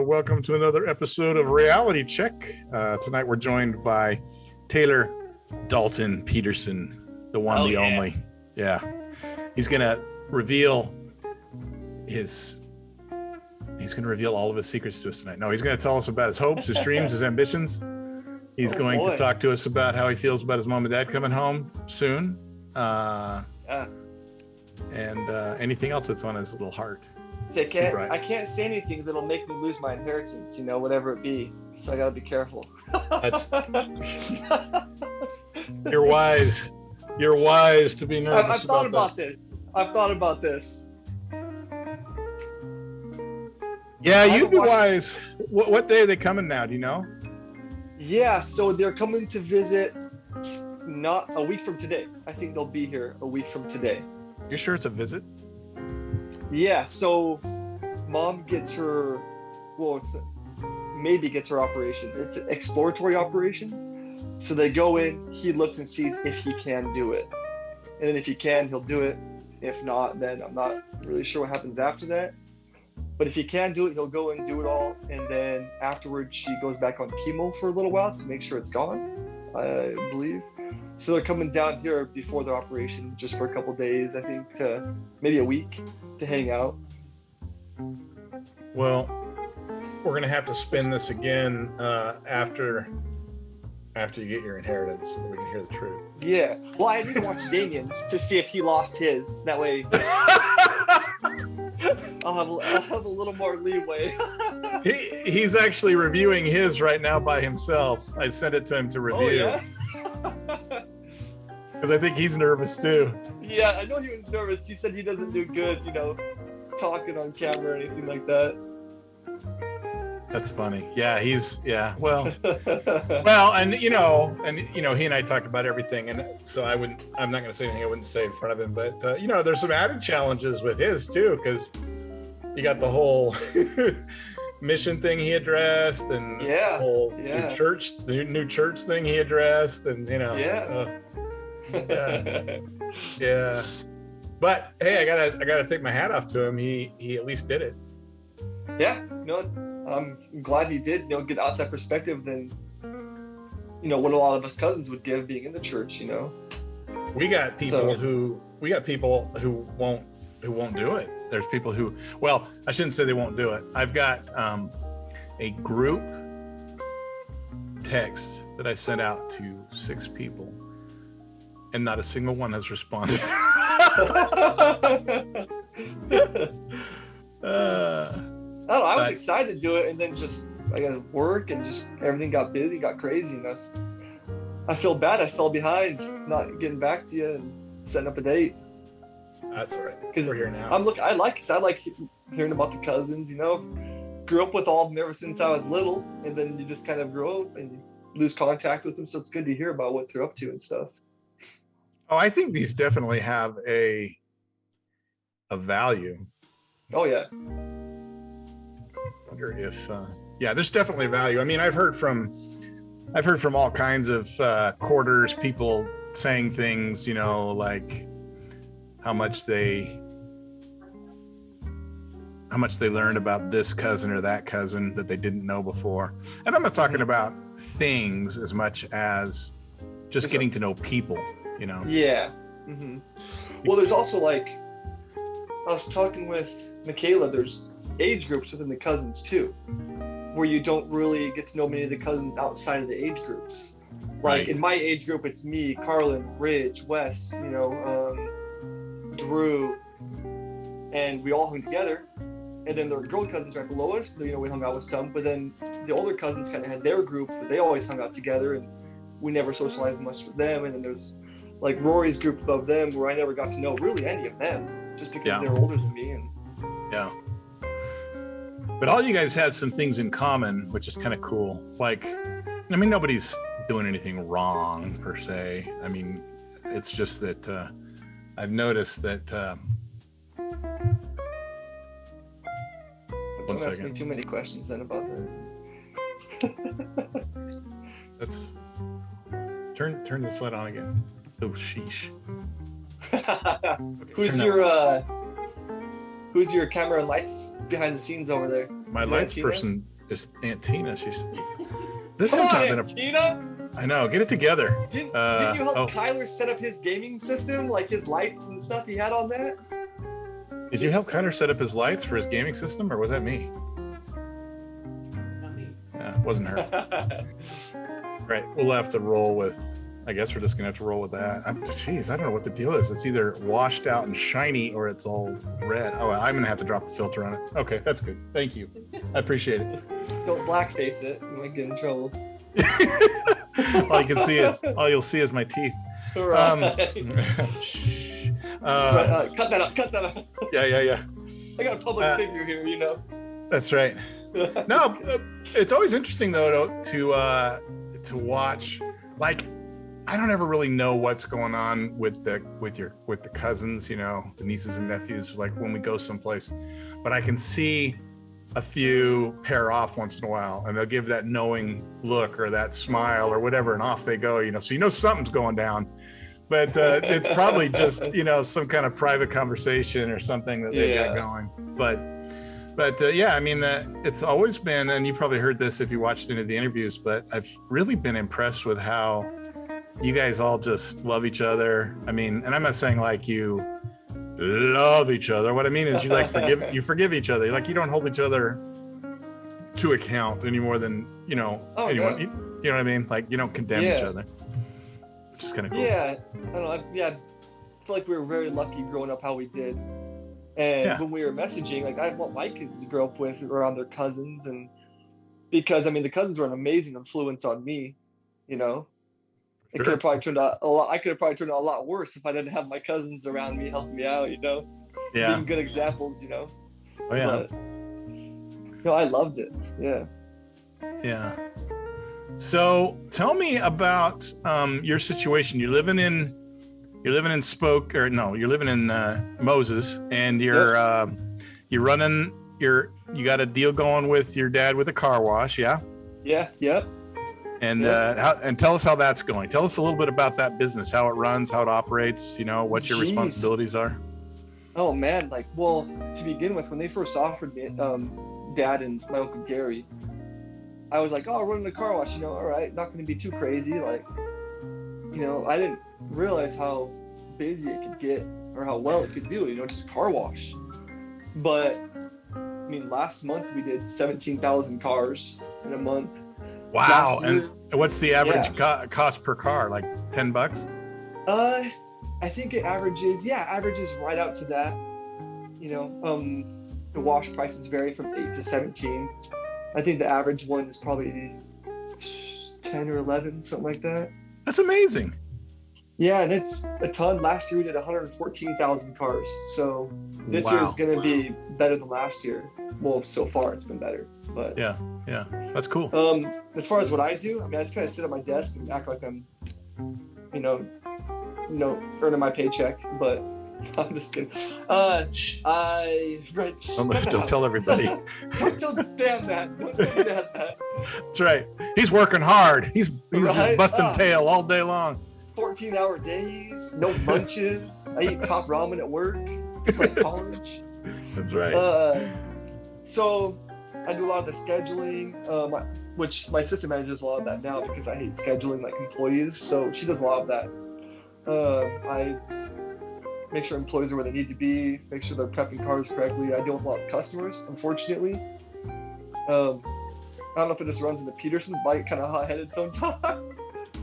Welcome to another episode of Reality Check. Tonight we're joined by Taylor Dalton Peterson, the one, the only. Yeah, he's gonna reveal all of his secrets to us tonight. No, he's gonna tell us about his hopes, his dreams, his ambitions. He's going to talk to us about how he feels about his mom and dad coming home soon, and anything else that's on his little heart. I can't say anything that'll make me lose my inheritance, whatever it be. So I gotta be careful. You're wise. You're wise to be nervous. I've thought about this. Yeah, you'd be wise. What day are they coming now? Do you know? Yeah, so they're coming to visit not a week from today. I think they'll be here a week from today. You're sure it's a visit? Yeah, so mom gets her, maybe gets her operation. It's an exploratory operation. So they go in, he looks and sees if he can do it. And then if he can, he'll do it. If not, then I'm not really sure what happens after that. But if he can do it, he'll go and do it all. And then afterwards, she goes back on chemo for a little while to make sure it's gone, I believe. So they're coming down here before the operation just for a couple days, I think, to maybe a week to hang out. Well, we're going to have to spin this again after you get your inheritance so that we can hear the truth. Yeah. Well, I need to watch Damien's to see if he lost his. That way I'll have a little more leeway. He's actually reviewing his right now by himself. I sent it to him to review. Oh, yeah? Because I think he's nervous too. Yeah, I know he was nervous. He said he doesn't do good, talking on camera or anything like that. That's funny. Yeah, well, and he and I talked about everything, and so I'm not going to say anything I wouldn't say in front of him, but there's some added challenges with his too, because you got the whole mission thing he addressed, and the whole new church thing he addressed, and yeah. But hey, I gotta take my hat off to him. He at least did it. Yeah, I'm glad he did. Get outside perspective than what a lot of us cousins would give being in the church. We got people who won't do it. There's people who, well, I shouldn't say they won't do it. I've got a group text that I sent out to 6 people, and not a single one has responded. I was excited to do it, and then I got to work, and everything got busy, got crazy, and I feel bad. I fell behind, not getting back to you and setting up a date. That's all right. Because we're here now. I like hearing about the cousins. Grew up with all of them ever since I was little, and then you just kind of grow up and you lose contact with them. So it's good to hear about what they're up to and stuff. Oh, I think these definitely have a value. Oh yeah. I wonder if there's definitely value. I mean, I've heard from all kinds of quarters, people saying things, like how much they learned about this cousin or that cousin that they didn't know before. And I'm not talking about things as much as just getting to know people, Yeah. Mm-hmm. Well, there's also I was talking with Michaela, there's age groups within the cousins too, where you don't really get to know many of the cousins outside of the age groups. Like in my age group, it's me, Carlin, Ridge, Wes, Drew, and we all hung together. And then there were girl cousins right below us. We hung out with some, but then the older cousins kind of had their group, but they always hung out together, and we never socialized much with them. And then there's Rory's group above them, where I never got to know really any of them, just because they were older than me. And but all you guys have some things in common, which is kind of cool. Nobody's doing anything wrong per se. I mean, it's just that I've noticed that. Don't ask me too many questions then about that. Let's turn this light on again. Oh, sheesh. Who's your camera and lights behind the scenes over there? My lights person It's Aunt Tina. This Come has on, not been Aunt Tina. I know. Get it together. Didn't you help Kyler set up his gaming system, like his lights and stuff he had on that? Did you help Kyler set up his lights for his gaming system, or was that me? Not me. Yeah, it wasn't her. Right. We'll have to roll with. I guess we're just gonna have to roll with that. Jeez, I don't know what the deal is. It's either washed out and shiny, or it's all red. Oh, I'm gonna have to drop a filter on it. Okay, that's good. Thank you. I appreciate it. Don't blackface it. You might get in trouble. All you'll see is my teeth. Right. Shh. Cut that out. Cut that out. Yeah. I got a public figure here, you know. That's right. No, it's always interesting though to watch. Like, I don't ever really know what's going on with the cousins, you know, the nieces and nephews. Like when we go someplace, but I can see a few pair off once in a while, and they'll give that knowing look or that smile or whatever, and off they go. You know, so you know something's going down. But it's probably just, you know, some kind of private conversation or something that they've got going. But yeah, I mean, it's always been, and you probably heard this if you watched any of the interviews, but I've really been impressed with how you guys all just love each other. I mean, and I'm not saying like you love each other. What I mean is you like forgive each other. Like you don't hold each other to account any more than, you know, anyone. You know what I mean? Like you don't condemn each other. Which is kind of cool. Yeah, I don't know. I feel like we were very lucky growing up how we did. And when we were messaging, like I want my kids to grow up with around their cousins, and because I mean the cousins were an amazing influence on me, you know. It could have probably turned out a lot. I could have probably turned out a lot worse if I didn't have my cousins around me helping me out, you know. Yeah. Being good examples, you know. Oh yeah. But, no, I loved it. Yeah. Yeah. So tell me about your situation. You're living in Spoke, or no, you're living in Moses, and you're running you got a deal going with your dad with a car wash, yeah? Yeah. Yep. And and tell us how that's going. Tell us a little bit about that business, how it runs, how it operates, you know, what your responsibilities are. Oh man, like, well, to begin with, when they first offered me, Dad and my Uncle Gary, I was like, oh, I'll run the car wash, you know, all right, not going to be too crazy. Like, you know, I didn't realize how busy it could get or how well it could do, you know, just a car wash. But, I mean, last month we did 17,000 cars in a month. Wow. And what's the average cost per car? Like $10? I think it averages right out to that. You know, the wash prices vary from 8 to 17. I think the average one is probably 10 or 11, something like that. That's amazing. Yeah, and it's a ton. Last year we did 114,000 cars. So this year is going to be better than last year. Well, so far it's been better. But yeah, that's cool. As far as what I do, I mean, I just kind of sit at my desk and act like I'm, you know, earning my paycheck. But I'm just kidding. Don't tell everybody. Don't stand that. That's right. He's working hard. He's just busting tail all day long. 14-hour days, no lunches. I eat top ramen at work, just like college. That's right. So I do a lot of the scheduling, which my assistant manager does a lot of that now because I hate scheduling like employees. So she does a lot of that. I make sure employees are where they need to be, make sure they're prepping cars correctly. I deal with a lot of customers, unfortunately. I don't know if it just runs in the Petersons, but I get kind of hot-headed sometimes.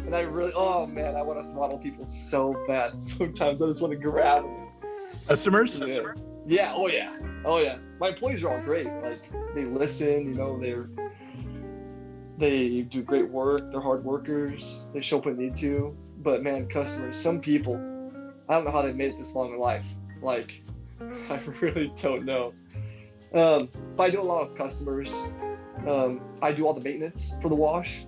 And I really, oh man, I want to throttle people so bad. Sometimes I just want to grab them. Customers? Yeah. Oh yeah. My employees are all great. Like they listen, you know, they do great work. They're hard workers. They show up when they need to. But man, customers, some people, I don't know how they made it this long in life. Like, I really don't know. But I do a lot of customers. I do all the maintenance for the wash.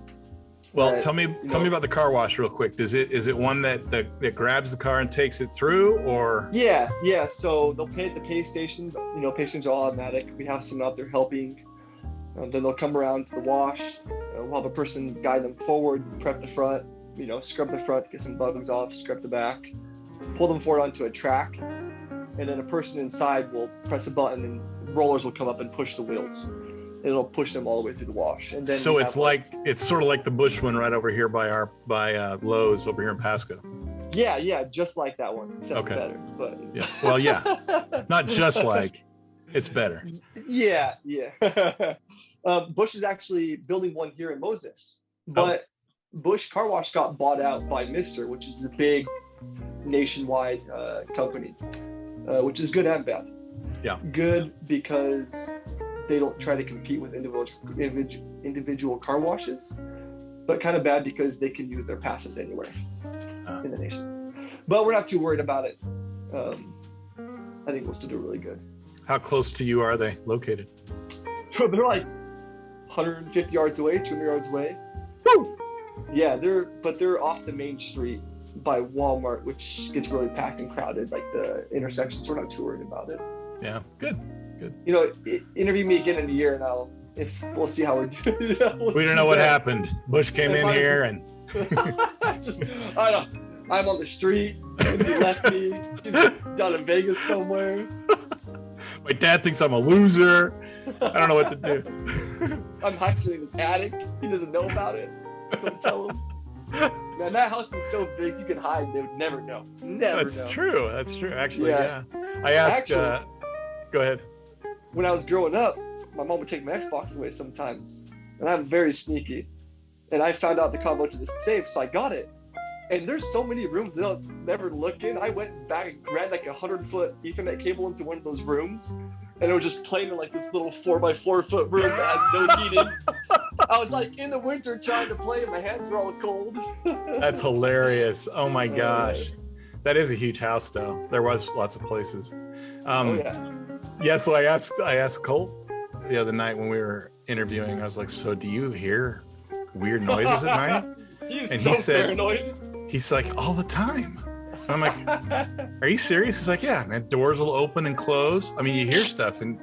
Well, tell me about the car wash real quick. Is it one that grabs the car and takes it through, or? Yeah. So they'll pay at the pay stations. You know, pay stations are all automatic. We have some out there helping. Then they'll come around to the wash. We'll have a person guide them forward, prep the front. You know, scrub the front, get some bugs off, scrub the back, pull them forward onto a track, and then a person inside will press a button and rollers will come up and push the wheels. It'll push them all the way through the wash. And then So it's sort of like the Bush one right over here by Lowe's over here in Pasco. Yeah, just like that one, except Okay. better. But Yeah. Well, yeah. Not just like, it's better. Yeah. Bush is actually building one here in Moses, but Bush Car Wash got bought out by Mister, which is a big nationwide company, which is good and bad. Yeah. Good because they don't try to compete with individual car washes, but kind of bad because they can use their passes anywhere in the nation. But we're not too worried about it. I think we'll still do really good. How close to you are they located? So they're like 150 yards away, 200 yards away. Woo! Yeah, they're off the main street by Walmart, which gets really packed and crowded, like the intersections. We're not too worried about it. Yeah, good. You know, interview me again in a year, and we'll see how we're doing. We don't know what happened. Bush came in here and I don't know. I'm on the street. She left me. She's down in Vegas somewhere. my dad thinks I'm a loser. I don't know what to do. I'm actually in his attic. He doesn't know about it. Don't tell him. Man, that house is so big you can hide. They would never know. That's true. That's true. Actually, yeah. I asked. Go ahead. When I was growing up, my mom would take my Xbox away sometimes, and I'm very sneaky. And I found out the combo to the safe, so I got it. And there's so many rooms they'll never look in. I went back and grabbed like a 100-foot Ethernet cable into one of those rooms, and it was just playing in like this little 4x4 foot room that has no heating. I was like in the winter trying to play, and my hands were all cold. That's hilarious. Oh my gosh. That is a huge house, though. There was lots of places. Yeah, so I asked Colt the other night when we were interviewing. I was like, "So do you hear weird noises at night?" He said, paranoid. He's like, "All the time." And I'm like, "Are you serious?" He's like, "Yeah, man. Doors will open and close. I mean, you hear stuff, and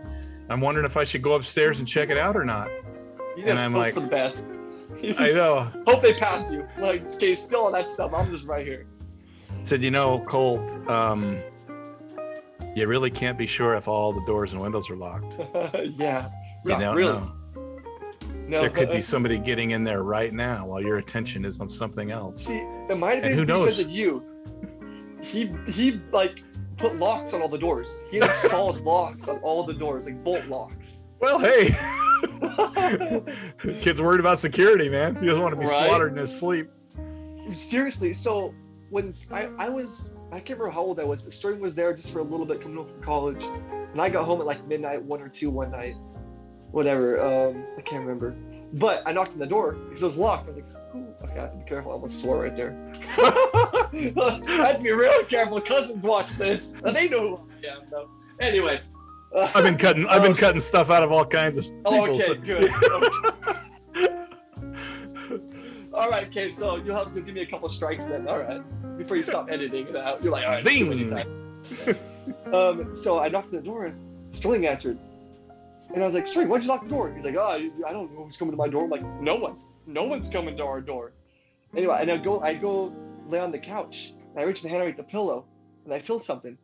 I'm wondering if I should go upstairs and check it out or not." And I'm like, "For the best." I know. Hope they pass you. Like, stay still on that stuff. I'm just right here. Said, Colt, you really can't be sure if all the doors and windows are locked. Yeah. You don't really. know. No, there could be somebody getting in there right now while your attention is on something else. See, it might have been because of you. He like put locks on all the doors. He installed locks on all the doors, like bolt locks. Well, hey. Kid's worried about security, man. He doesn't want to be slaughtered in his sleep. Seriously, so when I can't remember how old I was, but Sterling was there just for a little bit coming home from college. And I got home at like midnight, 1 or 2 one night. Whatever, I can't remember. But I knocked on the door because it was locked. I was like, ooh, okay, I have to be careful. I almost swore right there. I have to be real careful. Cousins watch this. And they know who I am, though. Anyway. I've been cutting stuff out of all kinds of people. Okay, good. All right, okay, so you'll give me a couple strikes then. All right, before you stop editing it out. You're like, all right. Zing! So I knocked on the door and Sterling answered. And I was like, Sterling, why'd you lock the door? He's like, I don't know who's coming to my door. I'm like, no one's coming to our door. Anyway, and I go lay on the couch, and I reach my hand underneath the pillow, and I feel something.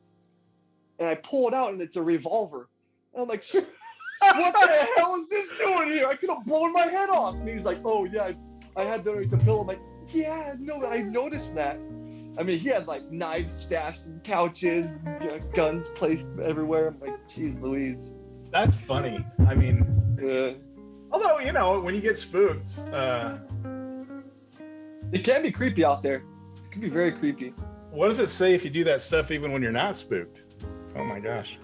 And I pull it out, and it's a revolver. And I'm like, what the hell is this doing here? I could have blown my head off. And he's like, oh, yeah, I had that underneath the pillow. I'm like, yeah, no, I noticed that. I mean, he had like knives stashed in couches, guns placed everywhere. I'm like, geez Louise. That's funny. I mean, although, when you get spooked, it can be creepy out there. It can be very creepy. What does it say if you do that stuff even when you're not spooked? Oh my gosh.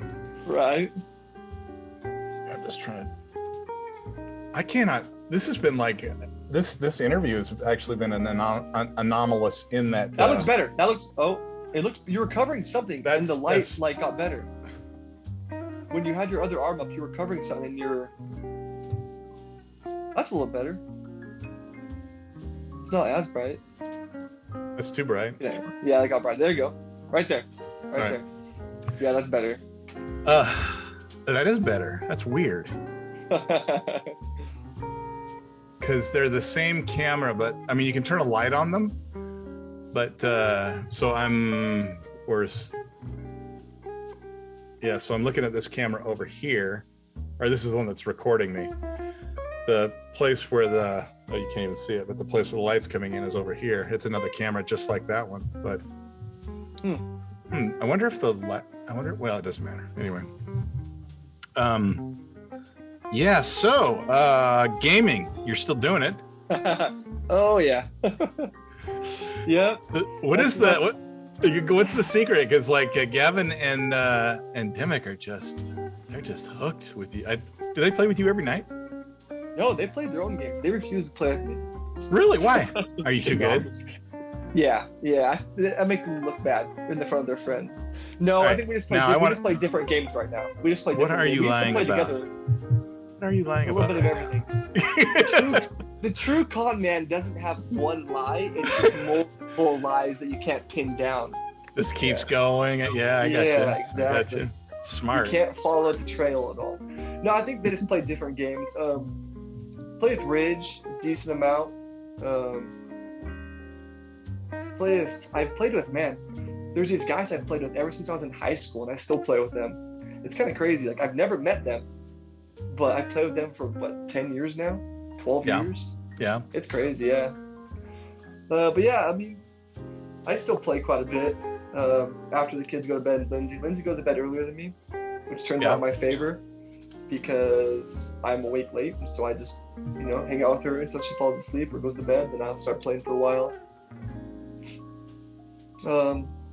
Right. I'm just trying to. I cannot. This has been like this interview has actually been an anomalous in that. That looks better. It looks. You were covering something, and the light got better. When you had your other arm up, you were covering something. That's a little better. It's not as bright. That's too bright. Yeah, that got bright. There you go. Right there. Right there. Yeah, that's better. That is better. That's weird. Because they're the same camera, but I mean, you can turn a light on them. But so I'm worse. Yeah, so I'm looking at this camera over here, or this is the one that's recording me. the place where the you can't even see it, but the place where the light's coming in is over here. It's another camera just like that one. But I wonder if the light. Well, it doesn't matter anyway. Yeah. So gaming, you're still doing it. Oh yeah. Yep. What's the secret? Because like Gavin and Demick are they're just hooked with you. Do they play with you every night? No, they played their own games. They refuse to play with me. Really? Why? Are you too good? Yeah. I make them look bad in the front of their friends. No, right. I think we just play different games right now. We just play. What are you lying about? Together. What are you lying about? A little bit of everything. The true con man doesn't have one lie. It's just multiple lies that you can't pin down. This keeps going. Yeah, I got you. Yeah, exactly. I got you. Smart. You can't follow the trail at all. No, I think they just play different games. Play with Ridge, decent amount. I've played with, man, there's these guys I've played with ever since I was in high school, and I still play with them. It's kind of crazy. Like, I've never met them, but I've played with them for, 10 years now? 12 years? Yeah. It's crazy, yeah. But yeah, I mean, I still play quite a bit after the kids go to bed. Lindsay goes to bed earlier than me, which turns out in my favor because I'm awake late. So I just, hang out with her until she falls asleep or goes to bed. Then I'll start playing for a while.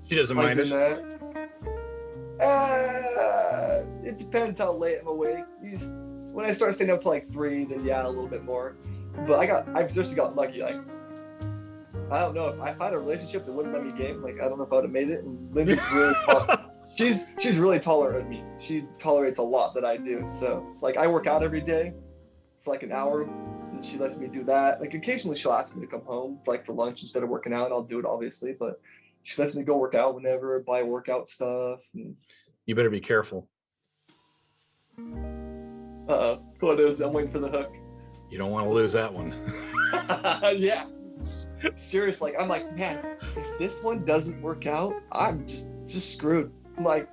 She doesn't mind it. It depends how late I'm awake. When I start staying up to like 3, then yeah, a little bit more. But I've just got lucky. Like, I don't know, if I had a relationship that wouldn't let me game, like, I don't know if I would have made it. And Lindsay's really she's really tolerant of me. She tolerates a lot that I do. So like, I work out every day for like an hour, and she lets me do that. Like, occasionally she'll ask me to come home like for lunch instead of working out, and I'll do it obviously. But she lets me go work out whenever, buy workout stuff. And... You better be careful. What is? I'm waiting for the hook. You don't want to lose that one. Yeah. Seriously, I'm like, man, if this one doesn't work out, I'm just screwed. I'm like,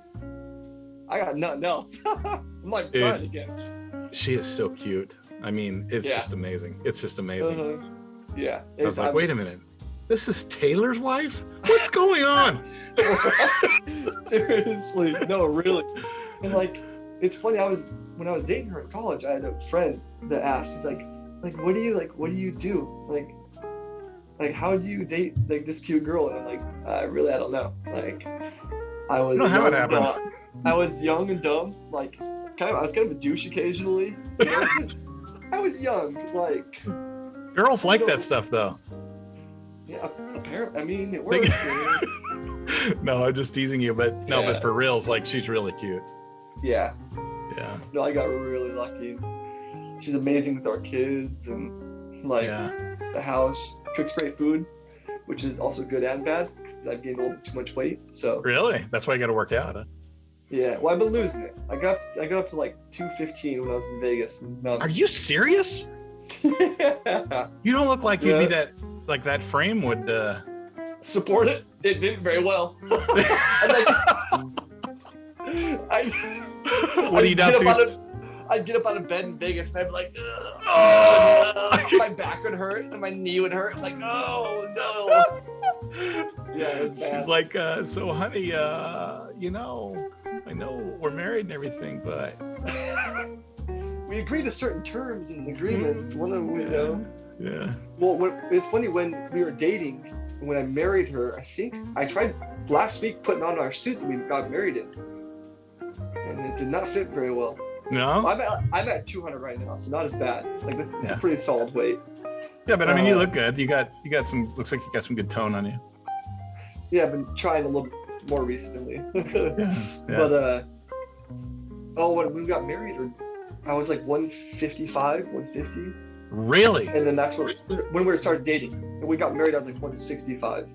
I got nothing else. I'm like, trying again. She is so cute. I mean, it's just amazing. It's just amazing. Yeah. I was like, wait a minute. This is Taylor's wife? What's going on? Seriously, no, really. And like, it's funny. When I was dating her in college, I had a friend that asked, he's like, what do you do? Like, how do you date like this cute girl? And I'm like, I don't know. Like, I was how it happened. I was young and dumb. Like, I was kind of a douche occasionally. I was young. Like, girls like that stuff though. Yeah, apparently. I mean, it works. No, I'm just teasing you, but but for reals, like, she's really cute. Yeah. Yeah. No, I got really lucky. She's amazing with our kids, and like the house, cooks great food, which is also good and bad because I've gained a little too much weight. So really, that's why you got to work out. Huh? Yeah. Well, I've been losing it. I got up to like 215 when I was in Vegas. Are you serious? Yeah. You don't look like you'd be that frame would support it. It didn't very well. What are you down to? I'd get up out of bed in Vegas and I'd be like, my back would hurt and my knee would hurt. I'm like, oh no. Yeah, it was bad. She's like, so honey, I know we're married and everything, but we agreed to certain terms and agreements. One of them, Yeah. Well, it's funny, when we were dating, when I married her, I think I tried last week putting on our suit that we got married in, and it did not fit very well. No. I'm at 200 right now, so not as bad. Like, it's a pretty solid weight. Yeah, but I mean, you look good. You got some. Looks like you got some good tone on you. Yeah, I've been trying a little bit more recently. But when we got married, I was like 155, 150. Really? And then that's when we started dating. And we got married, I was like 165.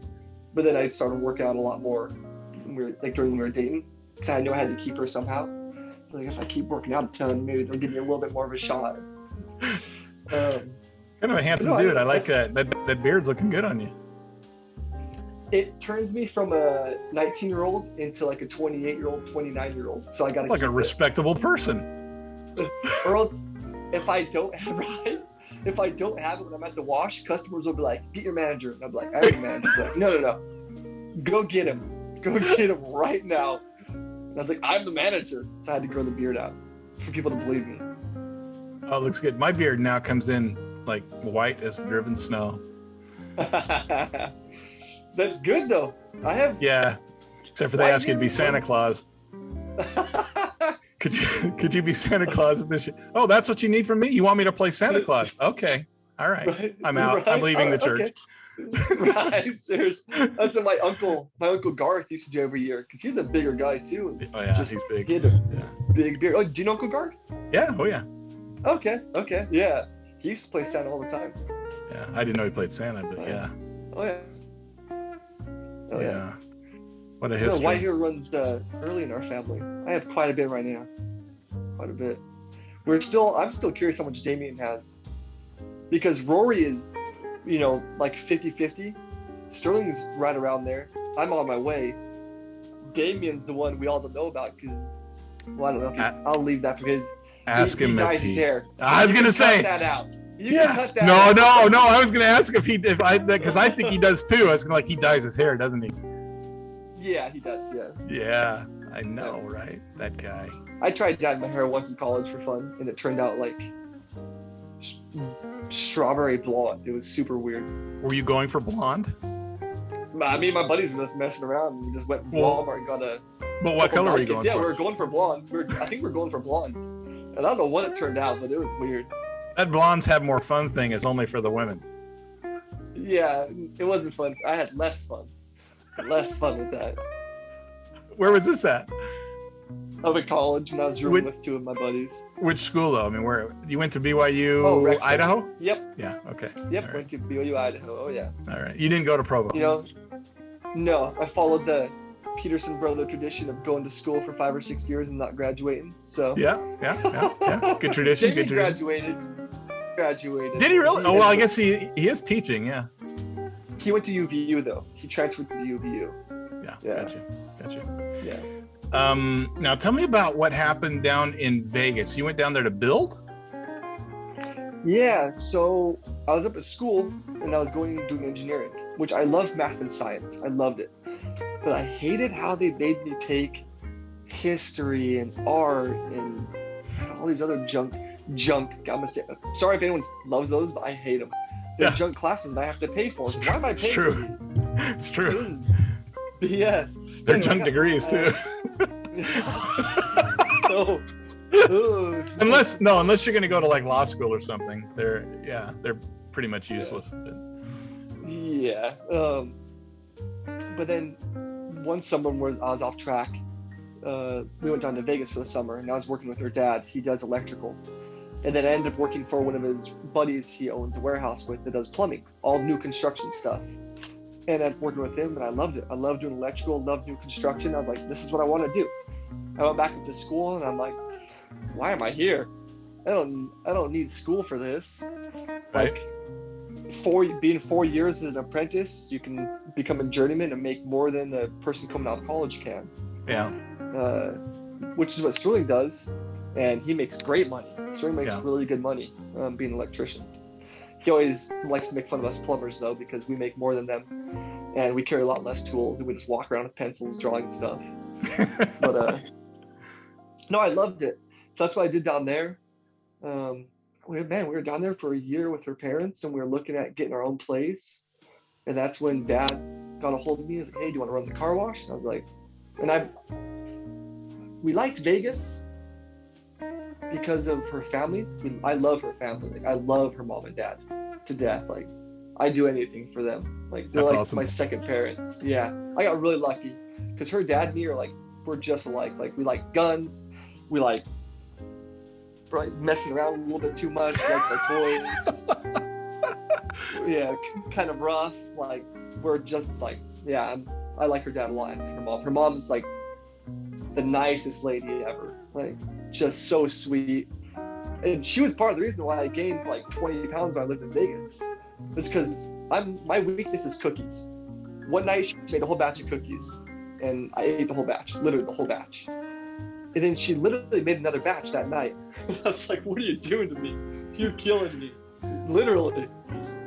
But then I started working out a lot more during when we were dating, because I knew I had to keep her somehow. Like, if I keep working out a ton, maybe they'll give me a little bit more of a shot. Kind of a handsome dude. I like that. That beard's looking good on you. It turns me from a 19-year-old into like a 28-year-old, 29-year-old. So I got to like a respectable person. Or if I don't have if I don't have it when I'm at the wash, customers will be like, "Get your manager," and I'm like, "I have a manager." Like, no, go get him right now. And I was like, "I'm the manager," so I had to grow the beard out for people to believe me. Oh, it looks good. My beard now comes in like white as driven snow. That's good though. I have. Yeah, except for they ask you to be Santa Claus. Could you be Santa Claus this year? Oh, that's what you need from me? You want me to play Santa Claus? Okay. All right. Right, I'm out. right. I'm leaving the church. Okay. Right, seriously. That's what my uncle Garth used to do every year because he's a bigger guy too. Oh yeah, he's big. He had a big beard. Oh, do you know Uncle Garth? Yeah. Oh yeah. Okay. Yeah. He used to play Santa all the time. Yeah. I didn't know he played Santa, but yeah. Oh yeah. Oh Yeah. What a So history. white hair runs early in our family. I have quite a bit right now. Quite a bit. I'm still curious how much Damien has. Because Rory is, like 50-50. Sterling's right around there. I'm on my way. Damien's the one we all don't know about because, well, I don't know. I'll leave that for his. Ask him dyes if his he. hair. I was gonna say. Cut that out. You Yeah. can cut that out. No. I was gonna ask because I think he does too. I was gonna he dyes his hair, doesn't he? Yeah, he does. Yeah. Yeah, I know, right? That guy. I tried dyeing my hair once in college for fun, and it turned out like strawberry blonde. It was super weird. Were you going for blonde? I mean, my buddies were just messing around and we just went to Walmart and got a. But what color were you going Yeah, for? we were going for blonde. I think we were going for blonde. And I don't know what it turned out, but it was weird. That blondes have more fun thing is only for the women. Yeah, it wasn't fun. I had less fun. Less fun with that. Where was this at? I was at college and I was rooming with two of my buddies. Which school though? I mean, where you went to BYU, Rexford. Idaho? Yep. Yeah. Okay. Yep. All Went to BYU, Idaho. Oh yeah. All right. You didn't go to Provo. No. I followed the Peterson brother tradition of going to school for 5 or 6 years and not graduating. So. Yeah. Good tradition. Jamie Good tradition. graduated. Did he really? Oh well, I guess he is teaching. Yeah. He went to UVU though. He transferred to UVU. Yeah. Gotcha. Yeah. Now tell me about what happened down in Vegas. You went down there to build? Yeah, so I was up at school and I was doing engineering, which I love math and science. I loved it. But I hated how they made me take history and art and all these other junk. I'm gonna say, sorry if anyone loves those, but I hate them. They're junk classes that I have to pay for. Why am I paying for these? It's true. Yes. They're junk degrees too. Unless you're gonna go to like law school or something, they're pretty much useless. Yeah. But then one summer where I was off track, we went down to Vegas for the summer, and I was working with her dad. He does electrical, and then I ended up working for one of his buddies. He owns a warehouse that does plumbing, all new construction stuff. And I'm working with him, and I loved it. I loved doing electrical, loved new construction. I was like, this is what I want to do. I went back into school, and I'm like, why am I here? I don't need school for this. Right. Like, being 4 years as an apprentice, you can become a journeyman and make more than a person coming out of college can. Yeah. Which is what Sterling does, and he makes great money. Sterling makes really good money being an electrician. He always likes to make fun of us plumbers, though, because we make more than them, and we carry a lot less tools, and we just walk around with pencils, drawing stuff. But no, I loved it. So that's what I did down there. We were down there for a year with her parents, and we were looking at getting our own place. And that's when Dad got a hold of me and was like, hey, do you want to run the car wash? And I was like, we liked Vegas because of her family. I love her family. Like, I love her mom and dad to death. Like, I do anything for them. Like, they're That's like awesome. my second parents. Yeah, I got really lucky because her dad and me are like, we're just alike. Like, we like guns. We like messing around a little bit too much. We like our toys. Yeah, kind of rough. Like, we're just like, I like her dad a lot. And her mom is like the nicest lady ever. Like, just so sweet. And she was part of the reason why I gained like 20 pounds when I lived in Vegas. It's because my weakness is cookies. One night she made a whole batch of cookies, and I ate the whole batch, literally the whole batch. And then she literally made another batch that night. I was like, what are you doing to me? You're killing me. Literally.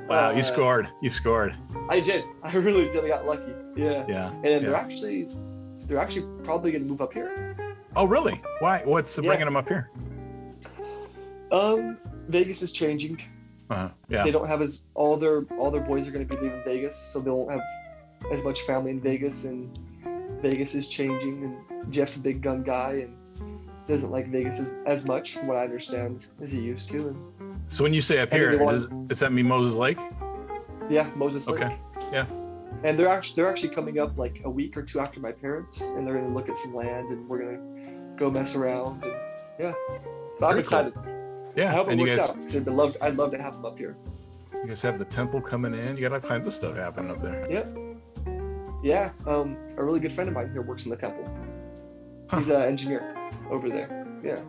Wow, you scored. You scored. I did. I really did. I got lucky. Yeah. Yeah. And yeah. they're actually probably going to move up here. Oh, really? Why? What's bringing them up here? Vegas is changing. Yeah. They don't have all their boys are going to be leaving Vegas, so they won't have as much family in Vegas, and Vegas is changing, and Jeff's a big gun guy and doesn't like Vegas as much, from what I understand, as he used to. And so when you say up here, does that mean Moses Lake? Yeah, Moses Lake. Okay. Yeah. And they're actually coming up like a week or two after my parents, and they're going to look at some land, and we're going to go mess around. And yeah, but I'm excited. Cool. Yeah, I hope and it you works guys, out. I'd love to have them up here. You guys have the temple coming in. You got all kinds of stuff happening up there. Yep. Yeah. A really good friend of mine here works in the temple. Huh. He's an engineer over there. Yeah.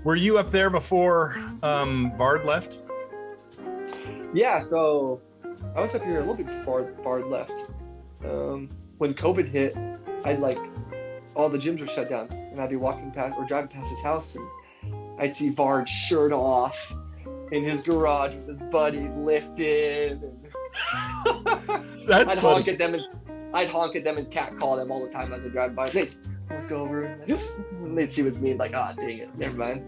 Were you up there before Vard left? Yeah. So I was up here a little bit before Vard left. When COVID hit, all the gyms were shut down, and I'd be walking past or driving past his house, and I'd see Vard's shirt off in his garage with his buddy lifted. And That's I'd funny. honk at them and catcall them all the time as I drive by. They'd look over and they'd see it was me and like, ah, dang it, never mind.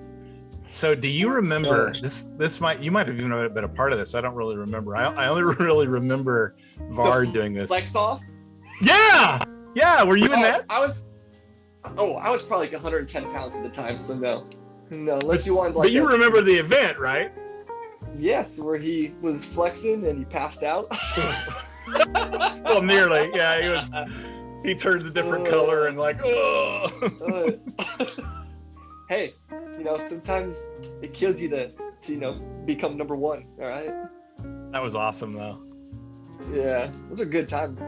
So do you remember you might have even been a part of this. I don't really remember. I only really remember Vard doing this. Flex off? Yeah. Were you in that? I was probably like 110 pounds at the time, so no, unless you wanted. But you remember the event, right? Yes, where he was flexing and he passed out. Well, nearly. Yeah, he turns a different color and like, oh. Hey, sometimes it kills you to become number one. All right. That was awesome, though. Yeah, those are good times.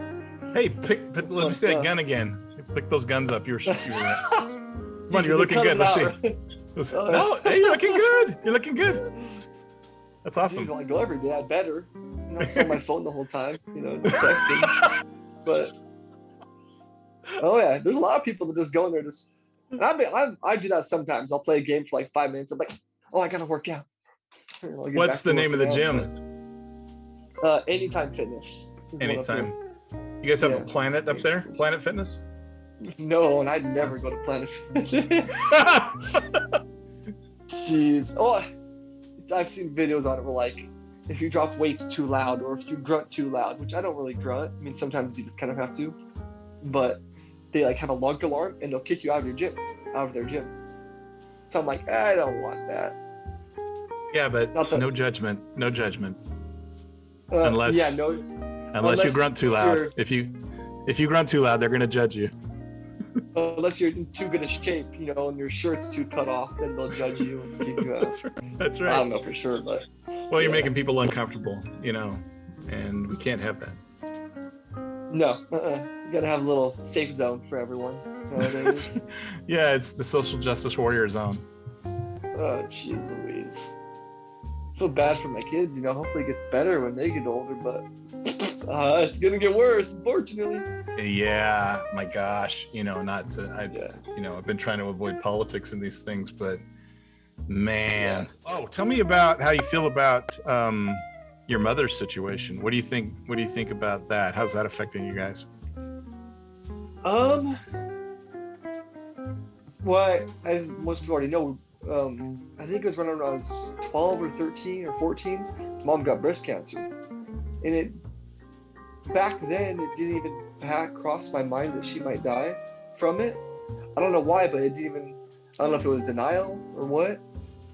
Hey, let me see that gun again. Pick those guns up. You were Come on, you're looking good. Let's see. Oh, hey, you're looking good. You're looking good. That's awesome. I go every day. I better. I'm not on my phone the whole time. Just texting. But oh yeah, there's a lot of people that just go in there just. And I do that sometimes. I'll play a game for like 5 minutes. I'm like, oh, I gotta work out. What's the name of the gym? Anytime Fitness. Anytime. You guys have a Planet up there? Planet Fitness? No, and I'd never go to Planet Fitness. Jeez. Oh, I've seen videos on it where like, if you drop weights too loud or if you grunt too loud, which I don't really grunt. I mean, sometimes you just kind of have to. But they like have a lunk alarm and they'll kick you out of their gym. So I'm like, I don't want that. Yeah, but no judgment. Unless you grunt too loud. If you grunt too loud, they're gonna judge you. Unless you're in too good a shape, and your shirt's too cut off, then they'll judge you and kick you out. That's right. I don't know for sure, but you're making people uncomfortable, and we can't have that. No, you gotta have a little safe zone for everyone nowadays. Yeah, it's the social justice warrior zone. Oh, jeez Louise. I feel bad for my kids, hopefully it gets better when they get older, but it's gonna get worse, unfortunately. Yeah, my gosh, I've been trying to avoid politics in these things, but man. Yeah. Oh, tell me about how you feel about your mother's situation. What do you think about that? How's that affecting you guys? Well, as most people already know, I think it was when I was 12 or 13 or 14, Mom got breast cancer. And back then, it didn't even cross my mind that she might die from it. I don't know why, but it didn't even, I don't know if it was denial or what,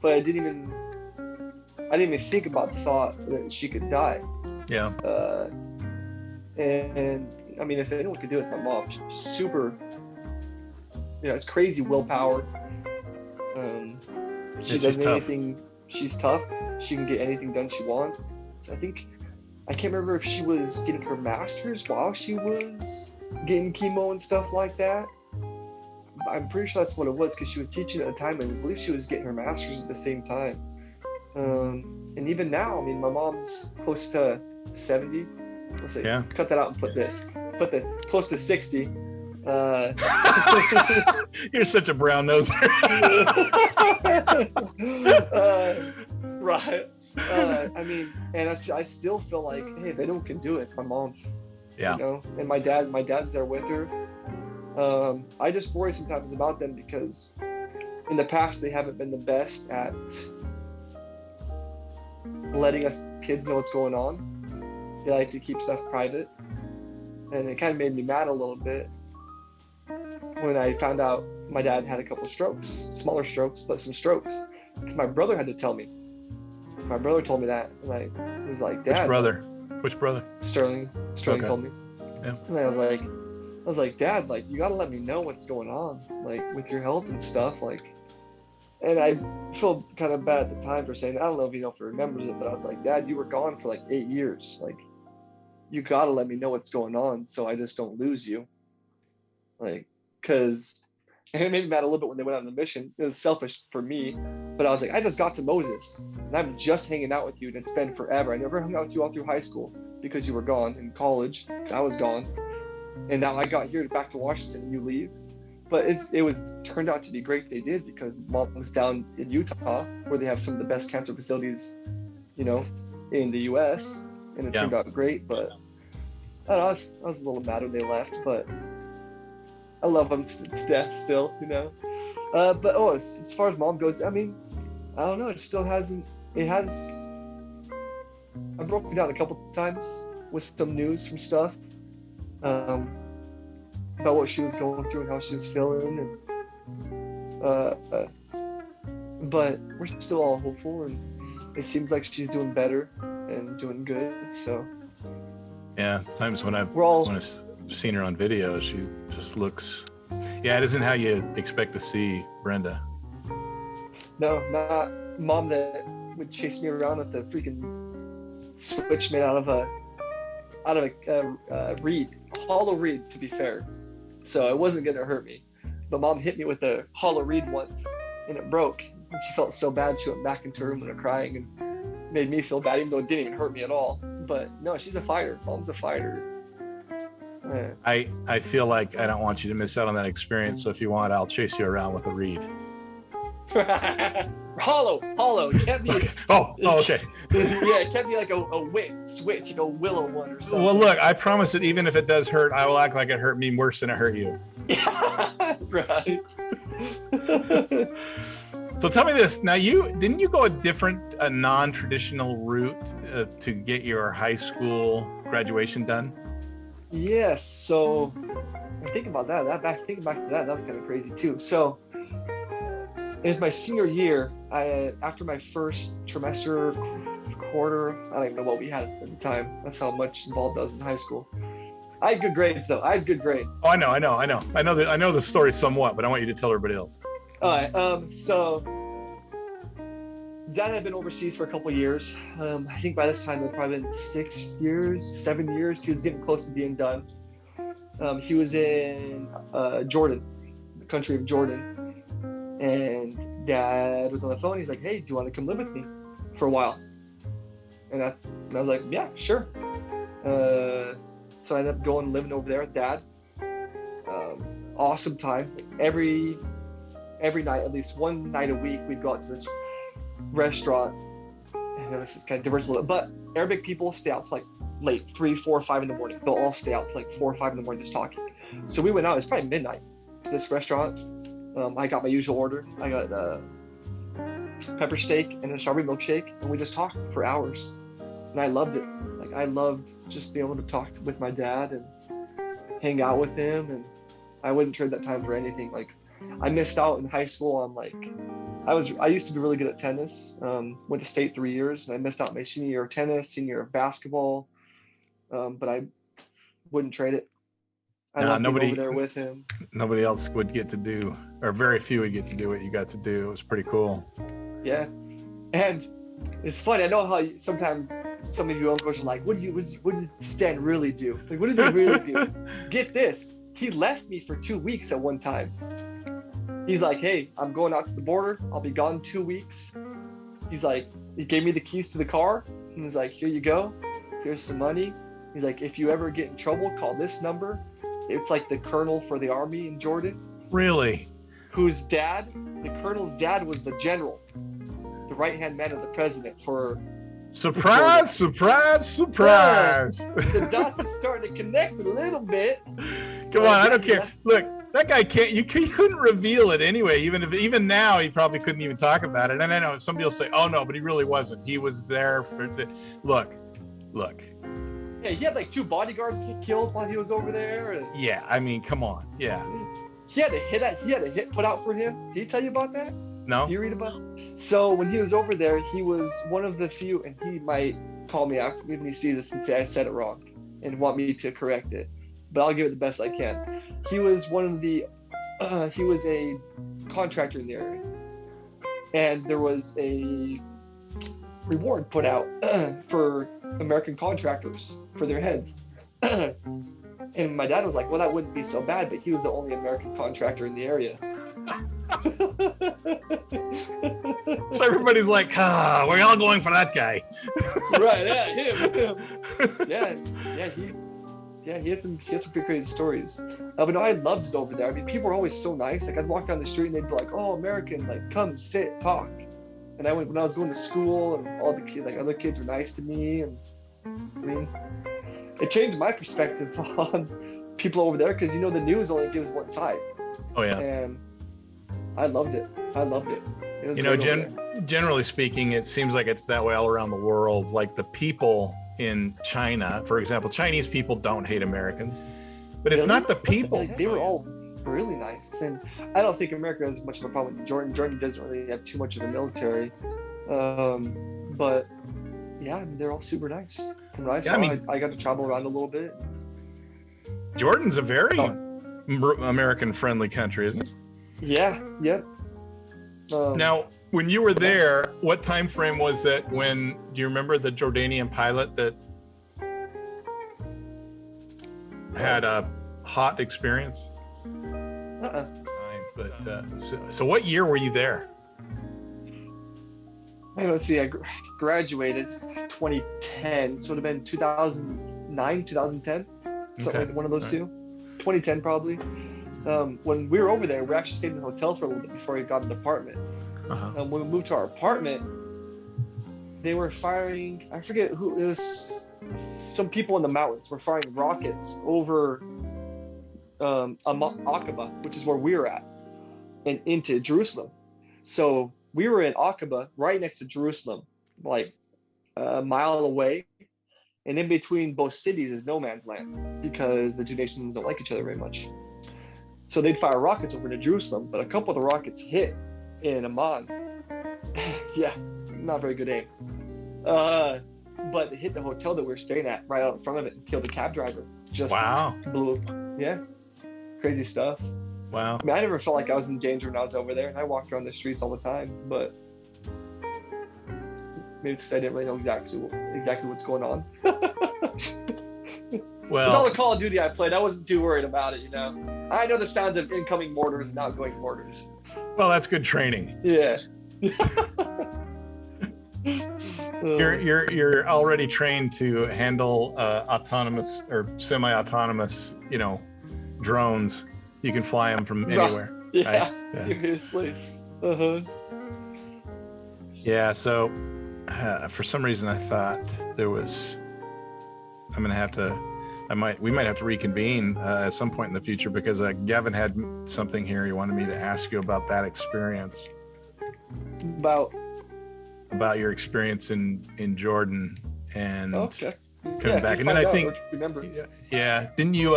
but I didn't even think about the thought that she could die. Yeah. And I mean, if anyone could do it, it's my mom. She's super, it's crazy willpower. She does anything. She's tough. She can get anything done she wants. So I can't remember if she was getting her master's while she was getting chemo and stuff like that. I'm pretty sure that's what it was because she was teaching at the time, and I believe she was getting her master's at the same time. And even now, I mean, my mom's close to 70. Let's say, cut that out and put the close to 60. Uh, You're such a brown noser. right. I mean, and I still feel like, hey, if anyone can do it, it's my mom. Yeah. You know, and my dad's there with her. I just worry sometimes about them because in the past they haven't been the best at letting us kids know what's going on. They like to keep stuff private, and it kind of made me mad a little bit when I found out my dad had a couple of strokes, smaller strokes, but some strokes. My brother had to tell me. My brother told me that, and I was like, Dad. Which brother? Sterling Okay. told me. Yeah. And I was like, Dad, like, you gotta let me know what's going on, like, with your health and stuff, like. And I feel kind of bad at the time for saying, I don't know if he remembers it, but I was like, Dad, you were gone for like 8 years. Like, you gotta let me know what's going on so I just don't lose you. Like, cause, and it made me mad a little bit when they went on the mission. It was selfish for me, but I was like, I just got to Moses, and I'm just hanging out with you, and it's been forever. I never hung out with you all through high school because you were gone. In college, I was gone, and now I got here back to Washington, and you leave. But it was turned out to be great. They did, because Mom was down in Utah, where they have some of the best cancer facilities, you know, in the U.S., and it turned out great. But I don't know, I was a little mad when they left, but I love them to death still, you know. But as far as Mom goes, I mean, I don't know. It still hasn't. It has. I broke it down a couple times with some news from stuff. About what she was going through and how she was feeling, and but we're still all hopeful, and it seems like she's doing better and doing good. So yeah, times when I've seen her on video, she just looks. Yeah, it isn't how you expect to see Brenda. No, not Mom that would chase me around with a freaking switch made out of a reed, hollow reed, to be fair. So it wasn't gonna hurt me. But Mom hit me with a hollow reed once, and it broke. And she felt so bad, she went back into her room and crying, and made me feel bad, even though it didn't even hurt me at all. But no, she's a fighter. Mom's a fighter. Yeah. I feel like I don't want you to miss out on that experience. So if you want, I'll chase you around with a reed. Hollow. It can't be. Okay. Oh, okay. Yeah, it can't be like a wick switch, like a willow one or something. Well, look, I promise that even if it does hurt, I will act like it hurt me worse than it hurt you. Right. So tell me this. Now, didn't you go a non-traditional route to get your high school graduation done? Yes. So I think about that. Thinking back to that, that's kind of crazy too. So it was my senior year. After my first trimester, quarter, I don't even know what we had at the time. That's how much ball does in high school. I had good grades though. Oh, I know the story somewhat, but I want you to tell everybody else. All right. So Dad had been overseas for a couple years. I think by this time it had probably been 7 years. He was getting close to being done. He was in Jordan, the country of Jordan, and Dad was on the phone. He's like, "Hey, do you want to come live with me for a while?" And I was like, "Yeah, sure." So I ended up going and living over there with Dad. Awesome time. Every night, at least one night a week, we'd go out to this restaurant. And this is kind of diverse a little bit, but Arabic people stay out to like late, 3, 4, 5 in the morning. They'll all stay out to like 4 or 5 in the morning just talking. So we went out. It's probably midnight to this restaurant. I got my usual order. I got pepper steak and a strawberry milkshake, and we just talked for hours. And I loved it. Like, I loved just being able to talk with my dad and hang out with him, and I wouldn't trade that time for anything. Like, I missed out in high school on like, I used to be really good at tennis. Went to state 3 years, and I missed out my senior year of tennis, senior year of basketball. But I wouldn't trade it. I loved being over there with him. Nobody else would get to do, or very few would get to do what you got to do. It was pretty cool. Yeah, and it's funny. I know how sometimes some of you uncles are like, what does Stan really do? Like, what does he really do? Get this. He left me for 2 weeks at one time. He's like, "Hey, I'm going out to the border. I'll be gone 2 weeks." He's like, he gave me the keys to the car, and he's like, "Here you go. Here's some money." He's like, "If you ever get in trouble, call this number." it's like the colonel for the army in Jordan, Really? whose dad, the colonel's dad, was the general, the right-hand man of the president for. Surprise! Surprise! Surprise! The dots are starting to connect a little bit. Come on, I don't care. Look, that guy can't. He couldn't reveal it anyway. Even now, he probably couldn't even talk about it. And I know somebody will say, "Oh no," but he really wasn't. He was there for the look. Yeah, he had like 2 bodyguards get killed while he was over there. And Yeah, I mean, come on. Yeah. he had a hit put out for him. Did he tell you about that? No. Do you read about it? So when he was over there, he was one of the few, and he might call me after when he sees this and say I said it wrong and want me to correct it. But I'll give it the best I can. He was one of the, he was a contractor in the area. And there was a reward put out for American contractors for their heads. And my dad was like, well, that wouldn't be so bad, but he was the only American contractor in the area. So everybody's like, we're all going for that guy. Right, yeah, him. He had some pretty crazy stories. But no, I loved it over there. I mean, people were always so nice. Like, I'd walk down the street and they'd be like, oh, American, like, come, sit, talk. And when I was going to school, and all the kids, like, other kids were nice to me. And I mean, it changed my perspective on people over there, because, the news only gives one side. Oh, yeah. And I loved it. It was great over there. Generally speaking, it seems like it's that way all around the world. Like the people in China, for example, Chinese people don't hate Americans, but it's not the people. They were all really nice, and I don't think America has much of a problem with Jordan. Jordan doesn't really have too much of a military, but yeah, they're all super nice. From what I saw, I got to travel around a little bit. Jordan's a very American-friendly country, isn't it? Yeah. Yep. Now, when you were there, what time frame was that? Do you remember the Jordanian pilot that had a hot experience? But so what year were you there? Let's see. I graduated 2010, so it would have been 2009, 2010, something like one of those two. 2010 probably. When we were over there, we actually stayed in the hotel for a little bit before we got an apartment. When we moved to our apartment, they were firing, I forget who, it was some people in the mountains were firing rockets over Aqaba, which is where we were at, and into Jerusalem. So we were in Aqaba, right next to Jerusalem, like a mile away. And in between both cities is no man's land, because the two nations don't like each other very much. So they'd fire rockets over to Jerusalem, but a couple of the rockets hit in Amman. Yeah, not very good aim. But it hit the hotel that we were staying at right out in front of it and killed the cab driver. Just blew. Yeah, crazy stuff. Wow. I mean, I never felt like I was in danger when I was over there, and I walked around the streets all the time, but maybe it's because I didn't really know exactly what's going on. Well, with all the Call of Duty I played, I wasn't too worried about it, I know the sounds of incoming mortars and outgoing mortars. Well, that's good training. Yeah. You're already trained to handle autonomous or semi-autonomous, drones. You can fly them from anywhere. Yeah, right? Yeah. Seriously. Yeah. So, for some reason, I thought there was. I'm gonna have to. We might have to reconvene at some point in the future, because Gavin had something here he wanted me to ask you about that experience. About your experience in Jordan and coming back, and then I think, yeah, didn't you?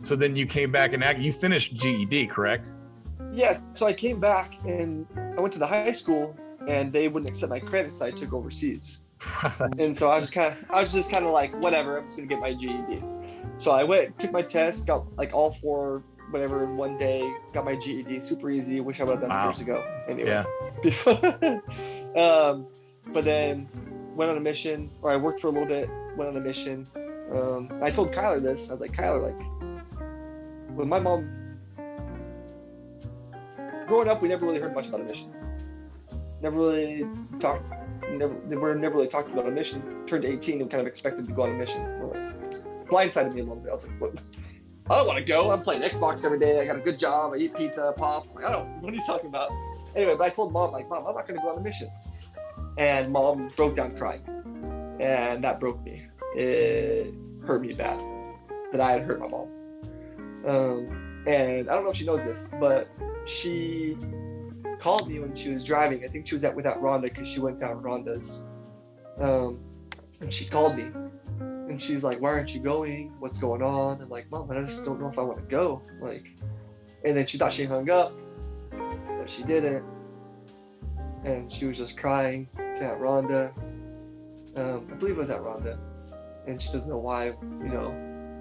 So then you came back and you finished GED, correct? Yes. Yeah, so I came back and I went to the high school, and they wouldn't accept my credits, so I took overseas. And so I was just kind of like, whatever, I'm just gonna get my GED. So I went, took my test, got like all 4 whatever in one day, got my GED, super easy. Wish I would have done it years ago. Anyway. Yeah. But then went on a mission, or I worked for a little bit, went on a mission. I told Kyler this. I was like, Kyler, when my mom, growing up, we never really heard much about a mission. Never really talked. We're never really talked about a mission. Turned 18 and kind of expected to go on a mission. Blindsided me a little bit. I was like, what? I don't want to go. I'm playing Xbox every day. I got a good job. I eat pizza, pop. Like, I don't. What are you talking about? Anyway, but I told Mom, like, Mom, I'm not going to go on a mission. And Mom broke down crying, and that broke me. It hurt me bad that I had hurt my mom. And I don't know if she knows this, but she called me when she was driving. I think she was without Rhonda because she went down Rhonda's. And she called me. And she's like, why aren't you going? What's going on? I'm like, Mom, I just don't know if I want to go. Like, and then she thought she hung up, but she didn't. And she was just crying to Aunt Rhonda. I believe it was Aunt Rhonda. And she doesn't know why,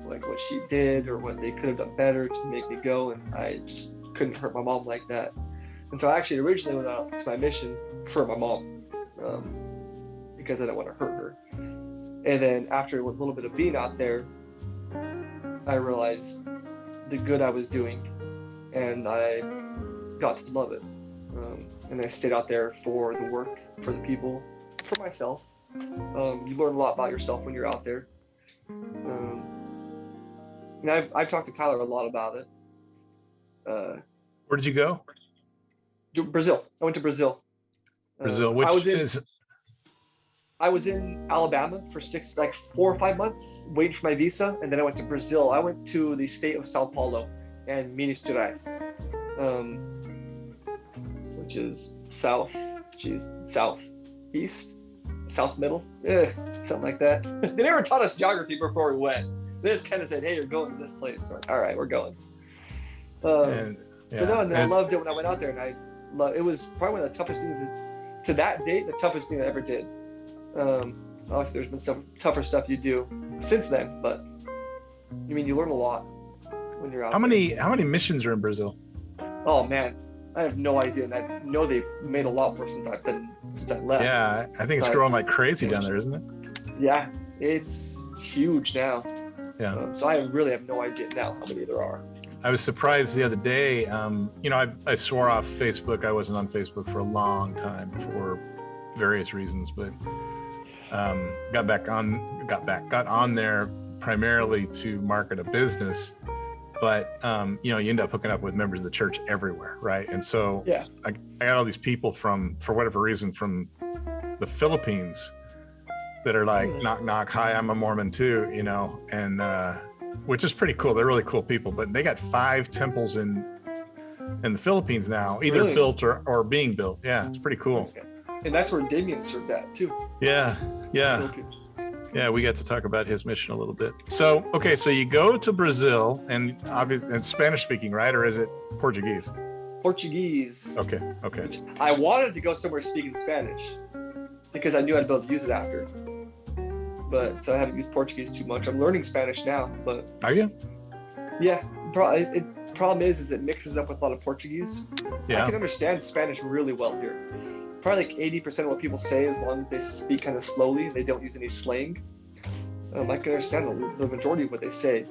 like what she did or what they could have done better to make me go. And I just couldn't hurt my mom like that. And so I actually originally went out to my mission for my mom because I didn't want to hurt her. And then after a little bit of being out there, I realized the good I was doing, and I got to love it. And I stayed out there for the work, for the people, for myself. You learn a lot about yourself when you're out there. And I've talked to Kyler a lot about it. Where did you go? Brazil. I went to Brazil. Brazil, I was in Alabama for 4 or 5 months waiting for my visa, and then I went to Brazil. I went to the state of Sao Paulo and Minas Gerais, which is southeast, south middle, something like that. They never taught us geography before we went. They just kind of said, hey, you're going to this place. So, all right, we're going. And I loved it when I went out there, and it was probably one of the toughest things to that date, the toughest thing I ever did. Obviously there's been some tougher stuff you do since then, but you learn a lot when you're out How many missions are in Brazil? Oh man, I have no idea, and I know they've made a lot more since I left. Yeah, I think it's growing like crazy down there, isn't it? Yeah, it's huge now. Yeah. So I really have no idea now how many there are. I was surprised the other day. I swore off Facebook. I wasn't on Facebook for a long time for various reasons, but got on there primarily to market a business. But you end up hooking up with members of the church everywhere, right? And so yeah. I got all these people for whatever reason, from the Philippines that are like, knock, knock, hi, I'm a Mormon too, and which is pretty cool. They're really cool people, but they got 5 temples in the Philippines now, either really? Built or being built. Yeah, it's pretty cool. Okay. And that's where Damien served at too. Yeah. Yeah, we got to talk about his mission a little bit. So, okay, so you go to Brazil, and obviously, and Spanish speaking, right? Or is it Portuguese? Portuguese. Okay. I wanted to go somewhere speaking Spanish because I knew I'd be able to use it after. But so I haven't used Portuguese too much. I'm learning Spanish now, but. Are you? Yeah. Problem is it mixes up with a lot of Portuguese. Yeah. I can understand Spanish really well here. Probably like 80% of what people say, as long as they speak kind of slowly, they don't use any slang. I can understand the majority of what they say,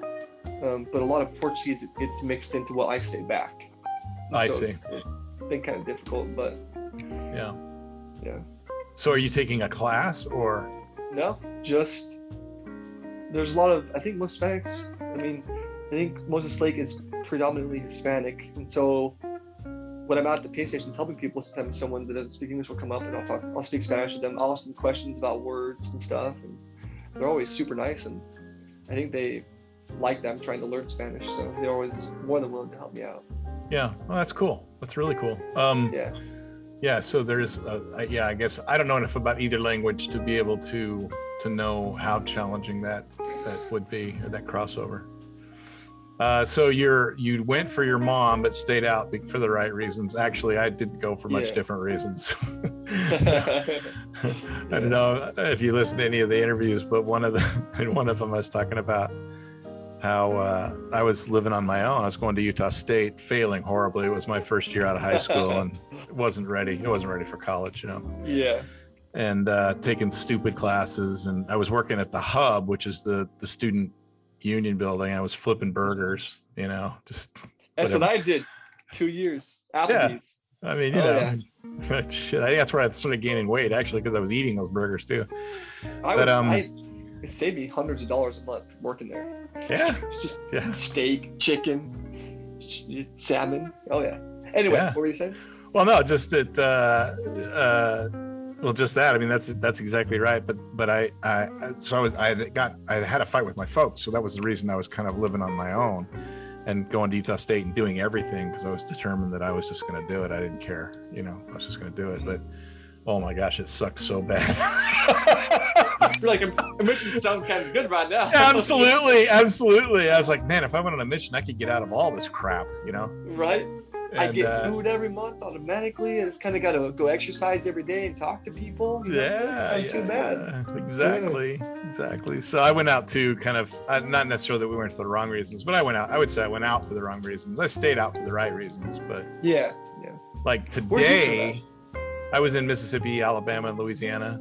but a lot of Portuguese it's mixed into what I say back. I see. It's been kind of difficult, but yeah. So are you taking a class or? No, just there's a lot of. I think most Hispanics. I think Moses Lake is predominantly Hispanic, and so. When I'm out at the pay stations helping people, sometimes someone that doesn't speak English will come up and I'll speak Spanish with them. I'll ask them questions about words and stuff, and they're always super nice, and I think they like that I'm trying to learn Spanish, so they're always more than willing to help me out. Yeah, well, that's cool. That's really cool. Yeah. So there's, I guess I don't know enough about either language to be able to know how challenging that would be, or that crossover. So you went for your mom, but stayed out for the right reasons. Actually, I didn't go for much different reasons. I don't know if you listen to any of the interviews, but one of them I was talking about how I was living on my own. I was going to Utah State, failing horribly. It was my first year out of high school, and it wasn't ready for college, Yeah. And taking stupid classes, and I was working at the Hub, which is the student union building. I was flipping burgers, just that's what I did 2 years. Applebee's. Yeah. Shit. I think that's where I started gaining weight, actually, because I was eating those burgers too. I it saved me hundreds of dollars a month working there. Yeah. It's just Yeah. steak, chicken, salmon. Oh yeah. Anyway, Yeah. what were you saying? Well, no, just that. Well, just that. I mean, that's exactly right. But I had a fight with my folks, so that was the reason I was kind of living on my own and going to Utah State and doing everything, because I was determined that I was just going to do it. I didn't care, I was just going to do it. But oh my gosh, it sucked so bad. You're like, emissions sound kind of good right now. Absolutely. I was like, man, if I went on a mission, I could get out of all this crap, Right? I And, get food every month automatically, and it's kind of got to go exercise every day and talk to people. Yeah, it's not too bad. Exactly. So I went out to kind of, not necessarily that we went for the wrong reasons, but I went out. I would say I went out for the wrong reasons. I stayed out for the right reasons, but Yeah. like Where'd you today, I was in Mississippi, Alabama, and Louisiana.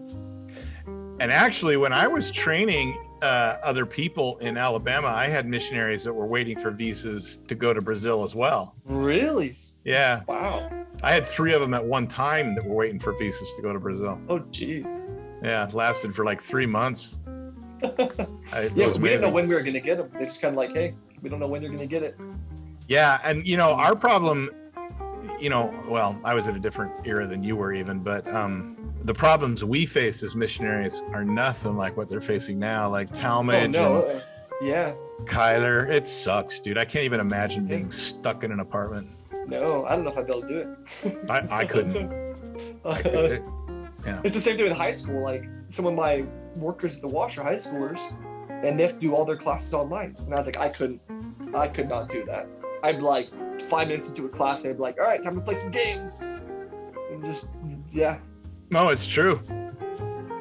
And actually, when I was training other people in Alabama, I had missionaries that were waiting for visas to go to Brazil as well. Really? Yeah. Wow. I had 3 of them at one time that were waiting for visas to go to Brazil. Oh, jeez. Yeah, it lasted for like 3 months. Yeah, It we was didn't know amazing. when we were going to get them. They're just kind of like, hey, we don't know when you're going to get it. Yeah, and our problem, well, I was in a different era than you were even, but the problems we face as missionaries are nothing like what they're facing now. Like Talmadge and Yeah. Kyler, it sucks, dude. I can't even imagine being stuck in an apartment. No, I don't know if I'd be able to do it. I couldn't. Yeah. It's the same thing in high school. Like, some of my workers at the wash are high schoolers, and they have to do all their classes online. And I was like, I could not do that. I'd be like 5 minutes into a class, and I'd be like, all right, time to play some games. And just, yeah. No, it's true.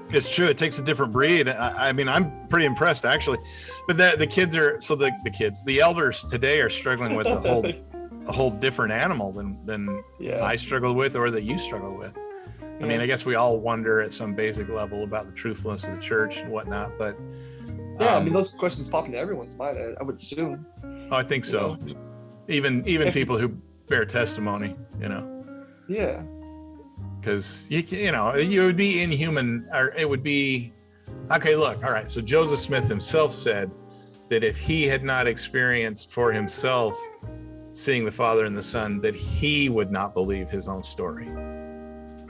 It's true. It takes a different breed. I mean, I'm pretty impressed actually. But the kids are, so the elders today are struggling with a whole different animal than Yeah. I struggled with or that you struggled with. I mean, I guess we all wonder at some basic level about the truthfulness of the church and whatnot, but Yeah, I mean, those questions pop into everyone's mind, I would assume. Oh, I think so. Even people who bear testimony, Yeah. because you would be inhuman, or it would be okay. Look, all right. So Joseph Smith himself said that if he had not experienced for himself seeing the Father and the Son, that he would not believe his own story.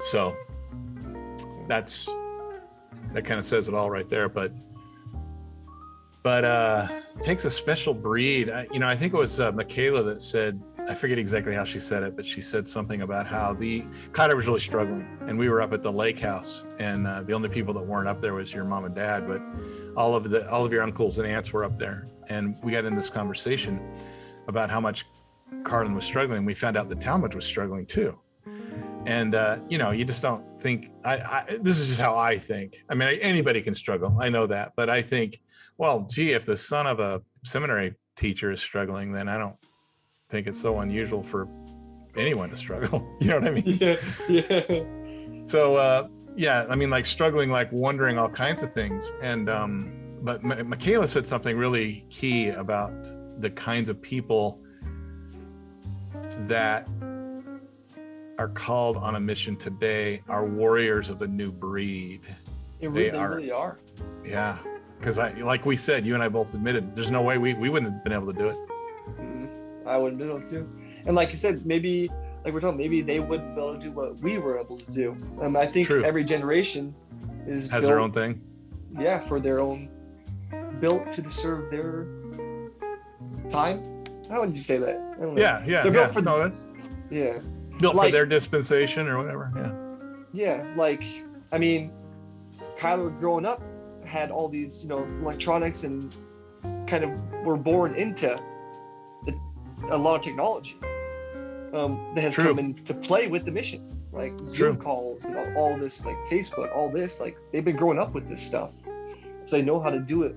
So that kind of says it all right there. But it takes a special breed. I think it was Michaela that said, I forget exactly how she said it, but she said something about how Kyler was really struggling, and we were up at the lake house, and the only people that weren't up there was your mom and dad, but all of your uncles and aunts were up there, and we got in this conversation about how much Carlin was struggling. We found out that Talmadge was struggling too. And you just don't think. This is just how I think. I mean, anybody can struggle. I know that, but I think, well, gee, if the son of a seminary teacher is struggling, then I don't think it's so unusual for anyone to struggle. You know what I mean? Yeah. So I mean, like struggling, like wondering all kinds of things. And but Michaela said something really key about the kinds of people that are called on a mission today are warriors of a new breed. They really are. Yeah, because like we said, you and I both admitted there's no way we wouldn't have been able to do it. I wouldn't be able to. And like you said, maybe, like we're talking, maybe they wouldn't be able to do what we were able to do. I think True. Every generation has built, their own thing. Yeah, for their own, built to serve their time. How would you say that? I don't know. Yeah. They're built for, yeah. Built for their dispensation or whatever. Yeah, like, I mean, Kyler growing up had all these, electronics, and kind of were born into a lot of technology that has come into play with the mission, like Zoom calls and all this, like Facebook, all this, like they've been growing up with this stuff, so they know how to do it,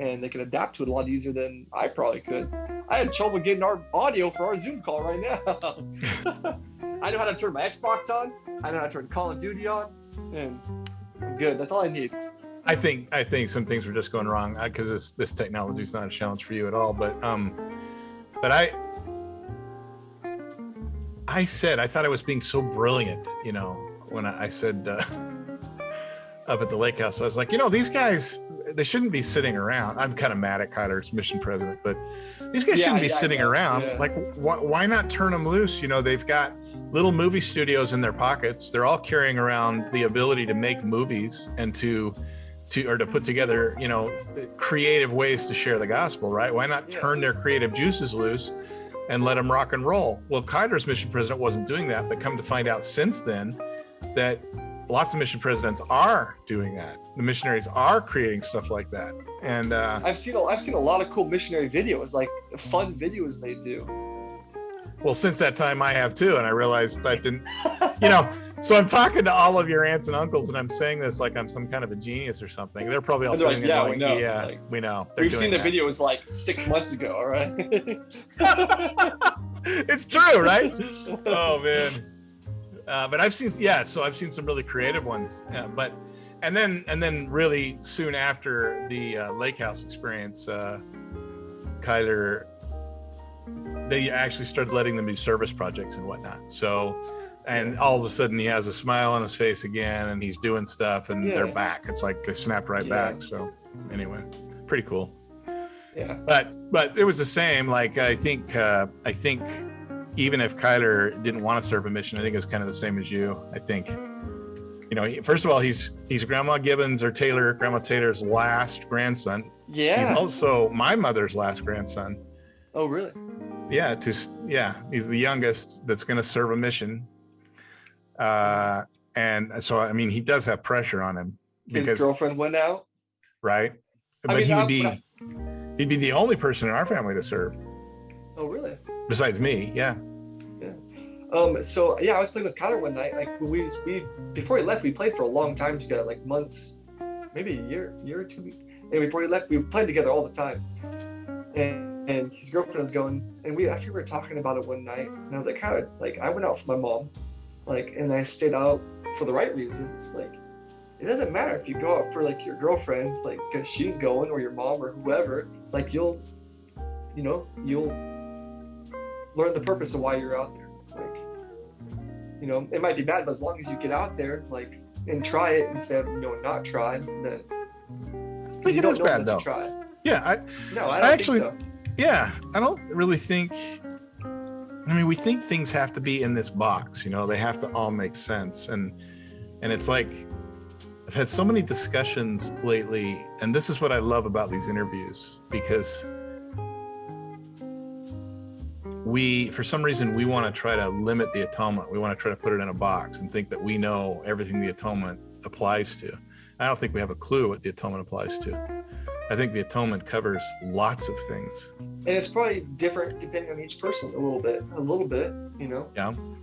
and they can adapt to it a lot easier than I probably could. I had trouble getting our audio for our Zoom call right now. I know how to turn my Xbox on. I know how to turn Call of Duty on, and I'm good. That's all I need. I think some things were just going wrong because this technology is not a challenge for you at all. But I said I thought I was being so brilliant, when I said up at the lake house. I was like, these guys, they shouldn't be sitting around. I'm kind of mad at Kyler's mission president, but these guys shouldn't be sitting around. Yeah. Like, why not turn them loose? You know, they've got little movie studios in their pockets. They're all carrying around the ability to make movies and to put together, you know, creative ways to share the gospel, right? Why not turn their creative juices loose and let them rock and roll? Well, Kyler's mission president wasn't doing that, but come to find out since then that lots of mission presidents are doing that. The missionaries are creating stuff like that. And I've seen a lot of cool missionary videos, like fun videos they do. Well, since that time I have too, and I realized I didn't, you know, so I'm talking to all of your aunts and uncles and I'm saying this like I'm some kind of a genius or something. They're probably all sitting there like, yeah, we know. We've seen the videos like 6 months ago, all right? It's true, right? Oh man. But I've seen some really creative ones. And then really soon after the Lake House experience, Kyler, they actually started letting them do service projects and whatnot. So, and all of a sudden he has a smile on his face again and he's doing stuff and they're back. It's like they snapped right back. So anyway, pretty cool. Yeah. But it was the same. Like, I think even if Kyler didn't want to serve a mission, I think it's kind of the same as you. I think, you know, first of all, he's Grandma Gibbons or Grandma Taylor's last grandson. Yeah. He's also my mother's last grandson. Oh, really? Yeah, he's the youngest that's going to serve a mission. And so, I mean, he does have pressure on him because his girlfriend went out. Right. But he'd be the only person in our family to serve. Oh, really? Besides me. Yeah. So yeah, I was playing with Kyler one night. Like we before he left, we played for a long time together, like months, maybe a year or two. And before he left, we played together all the time. And his girlfriend was going, and we were talking about it one night, and I was like, Kyler, like I went out for my mom, like, and I stayed out for the right reasons. Like, it doesn't matter if you go out for like your girlfriend, like because she's going, or your mom or whoever. Like you'll learn the purpose of why you're out there. Like, you know, it might be bad, but as long as you get out there, like, and try it instead of, not try, then I think it is bad though. Try. Yeah, I don't actually think so. Yeah, I don't really think. I mean, we think things have to be in this box, they have to all make sense, and it's like I've had so many discussions lately, and this is what I love about these interviews, because for some reason, we want to try to limit the atonement. We want to try to put it in a box and think that we know everything the atonement applies to. I don't think we have a clue what the atonement applies to. I think the atonement covers lots of things. And it's probably different depending on each person a little bit,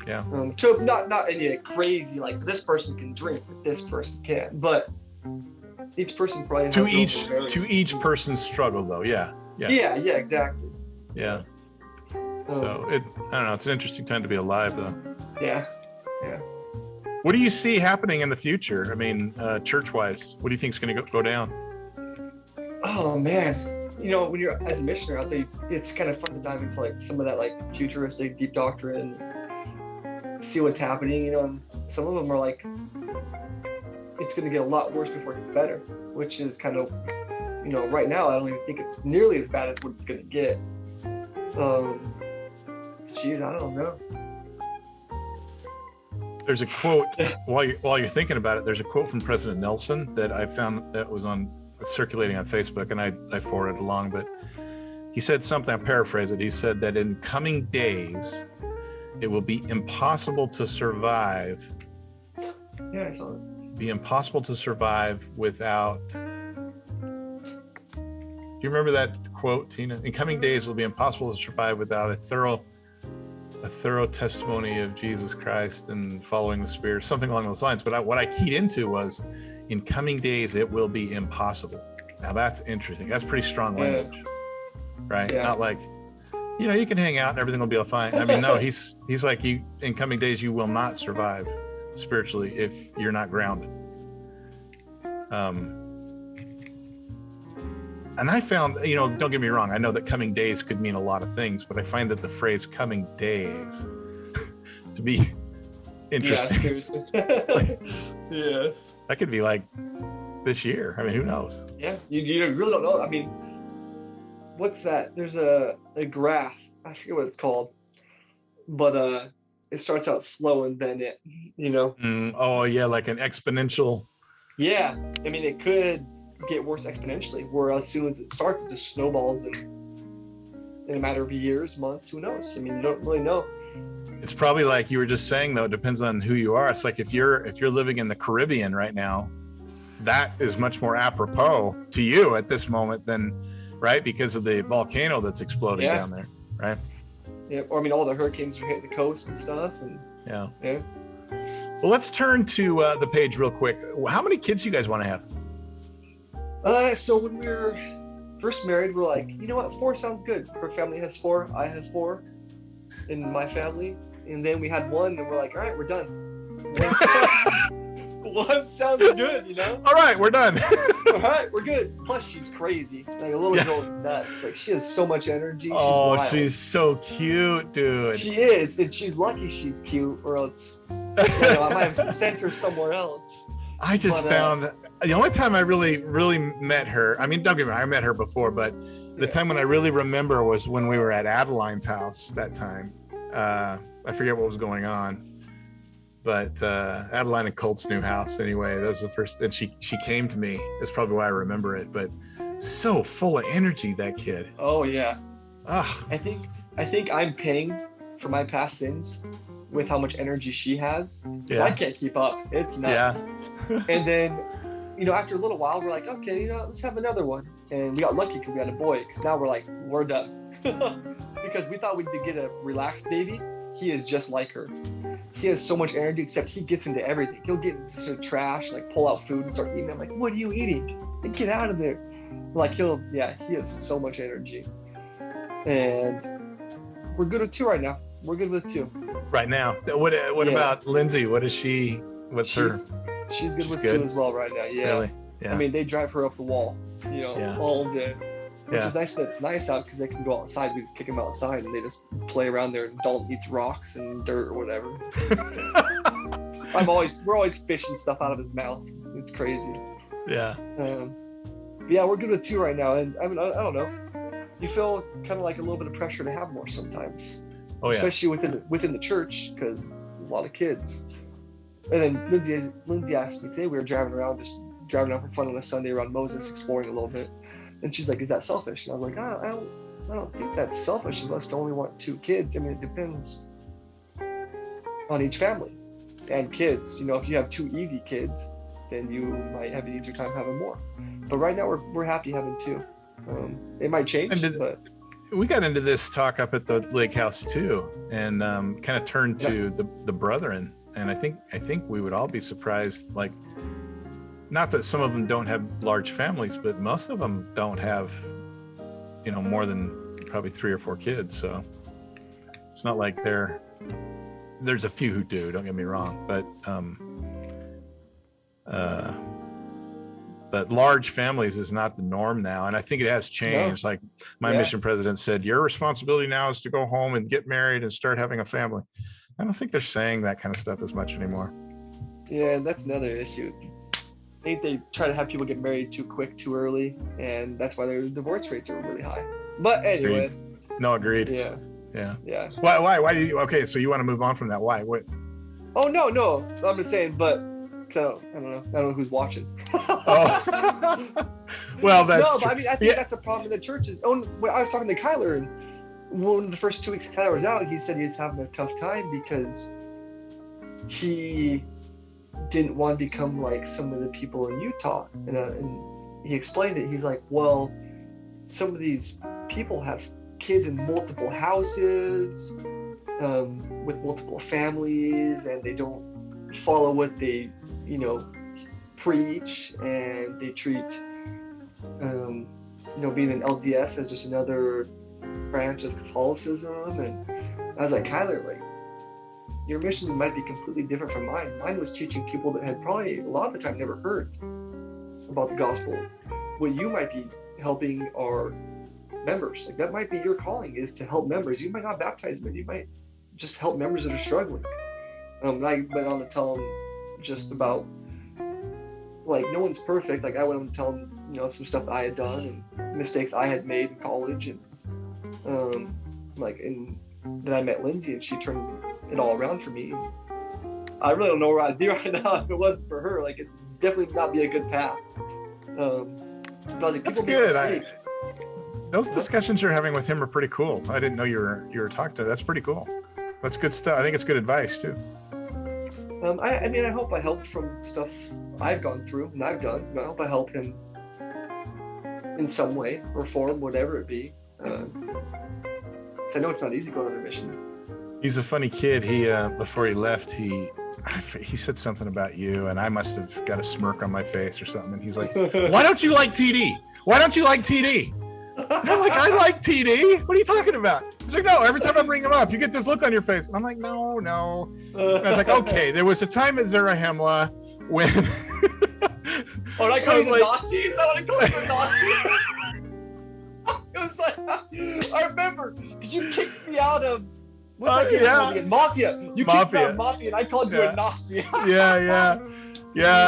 Yeah. So not any crazy, like this person can drink, but this person can't. But each person probably has to each person's struggle though. Yeah, exactly. Yeah. So I don't know. It's an interesting time to be alive though. Yeah. What do you see happening in the future? I mean, church-wise, what do you think is going to go down? Oh man, when you're as a missionary out there, it's kind of fun to dive into like some of that like futuristic deep doctrine, see what's happening. And some of them are like, it's going to get a lot worse before it gets better, which is kind of, right now I don't even think it's nearly as bad as what it's going to get. I don't know. There's a quote while you're thinking about it. There's a quote from President Nelson that I found that was circulating on Facebook, and I forwarded along. But he said something. I paraphrase it. He said that in coming days, it will be impossible to survive. Yeah, I saw it. Be impossible to survive without. Do you remember that quote, Tina? In coming days, it will be impossible to survive without a thorough testimony of Jesus Christ and following the Spirit, something along those lines. But what I keyed into was, in coming days, it will be impossible. Now that's interesting. That's pretty strong language, right? Yeah. Not like, you can hang out and everything will be all fine. I mean, no, he's like, in coming days, you will not survive spiritually if you're not grounded. And I found, don't get me wrong, I know that coming days could mean a lot of things, but I find that the phrase coming days to be interesting. Yeah, seriously. Yeah. That could be like this year. I mean, who knows? Yeah, you really don't know. I mean, what's that? There's a graph. I forget what it's called, but it starts out slow and then it, Oh yeah, like an exponential. Yeah, I mean, it could get worse exponentially, where as soon as it starts, it just snowballs in a matter of years, months, who knows? I mean, you don't really know. It's probably like you were just saying, though, it depends on who you are. It's like if you're living in the Caribbean right now, that is much more apropos to you at this moment than, right? Because of the volcano that's exploding down there, right? Yeah, or I mean, all the hurricanes are hitting the coast and stuff, and yeah. Yeah. Well, let's turn to the page real quick. How many kids do you guys want to have? So when we were first married, we're like, you know what, 4 sounds good. Her family has 4, I have 4 in my family, and then we had 1, and we're like, all right, we're done. 1 sounds good, All right, we're done. All right, we're good. Plus, she's crazy. Like, a little girl's nuts. Like, she has so much energy. She's so cute, dude. She is, and she's lucky she's cute, or else I might have sent her somewhere else. I just found the only time I really met her. I mean, don't get me wrong, I met her before, but the time when I really remember was when we were at Adeline's house that time. I forget what was going on. But Adeline and Colt's new house, anyway, that was the first, and she came to me. That's probably why I remember it. But so full of energy, that kid. Oh yeah. Ugh. I think I'm paying for my past sins with how much energy she has. Yeah. I can't keep up. It's nuts. Yeah. And then, after a little while, we're like, okay, let's have another one. And we got lucky because we had a boy. Because now we're like, we're done. Because we thought we'd get a relaxed baby. He is just like her. He has so much energy, except he gets into everything. He'll get into trash, like pull out food and start eating. I'm like, what are you eating? Get out of there. Like he has so much energy. And we're good with 2 right now. We're good with 2. Right now. What about Lindsay? What is she? She's good with 2 as well right now. Yeah. Really? Yeah. I mean, they drive her up the wall, all day. Which is nice that it's nice out because they can go outside. We just kick them outside and they just play around there, and Dalton eats rocks and dirt or whatever. We're always fishing stuff out of his mouth. It's crazy. Yeah. We're good with 2 right now, and I mean, I don't know. You feel kind of like a little bit of pressure to have more sometimes. Oh yeah. Especially within the church, because a lot of kids. And then Lindsay asked me today, we were driving around for fun on a Sunday around Moses, exploring a little bit. And she's like, is that selfish? And I was like, I don't think that's selfish unless you only want 2 kids. I mean, it depends on each family and kids. If you have 2 easy kids, then you might have an easier time having more. But right now we're happy having 2. It might change, but we got into this talk up at the lake house too, and kind of turned to the brethren. And I think we would all be surprised, like, not that some of them don't have large families, but most of them don't have, more than probably 3 or 4 kids. So it's not like there's a few who do, don't get me wrong, but large families is not the norm now. And I think it has changed. No. Like my mission president said, your responsibility now is to go home and get married and start having a family. I don't think they're saying that kind of stuff as much anymore. Yeah, that's another issue. I think they try to have people get married too quick, too early, and that's why their divorce rates are really high. But anyway. Agreed. Yeah. Why do you? Okay, so you want to move on from that? Why? What? Oh no. I'm just saying, but I don't know who's watching. Well, that's true. But I mean, I think that's a problem in the churches. I was talking to Kyler, and one of the first 2 weeks Kyler was out, he said he was having a tough time because he didn't want to become like some of the people in Utah, and he explained it. He's like, well, some of these people have kids in multiple houses, with multiple families, and they don't follow what they preach, and they treat being an LDS as just another branch of Catholicism. And I was like, Kyler, like, your mission might be completely different from mine. Mine was teaching people that had probably a lot of the time never heard about the gospel. What you might be helping are members. Like, that might be your calling, is to help members. You might not baptize them, you might just help members that are struggling. I went on to tell them just about like no one's perfect. Like I went and tell him, you know, some stuff that I had done and mistakes I had made in college, and then I met Lindsay and she turned it all around for me. I really don't know where I'd be right now if it wasn't for her. Like, it definitely would not be a good path. But like, That's good. Those discussions you're having with him are pretty cool. I didn't know you were talking to. That's pretty cool. That's good stuff. I think it's good advice too. I mean, I hope I helped from stuff I've gone through and I've done. I hope I help him in some way or form, whatever it be. I know it's not easy going on a mission. He's a funny kid. He before he left, he said something about you, and I must have got a smirk on my face or something. And he's like, "Why don't you like TD? Why don't you like TD?" And I'm like, "I like TD. What are you talking about?" He's like, "No, every time I bring him up, you get this look on your face." And I'm like, "No." And I was like, "Okay, there was a time at Zarahemla when." Oh, I call you a Nazi? Is that what I call you a Nazi? It was like, I remember, because you kicked me out of what's that game called again? Mafia. You kicked me out of Mafia, and I called you a Nazi. Yeah.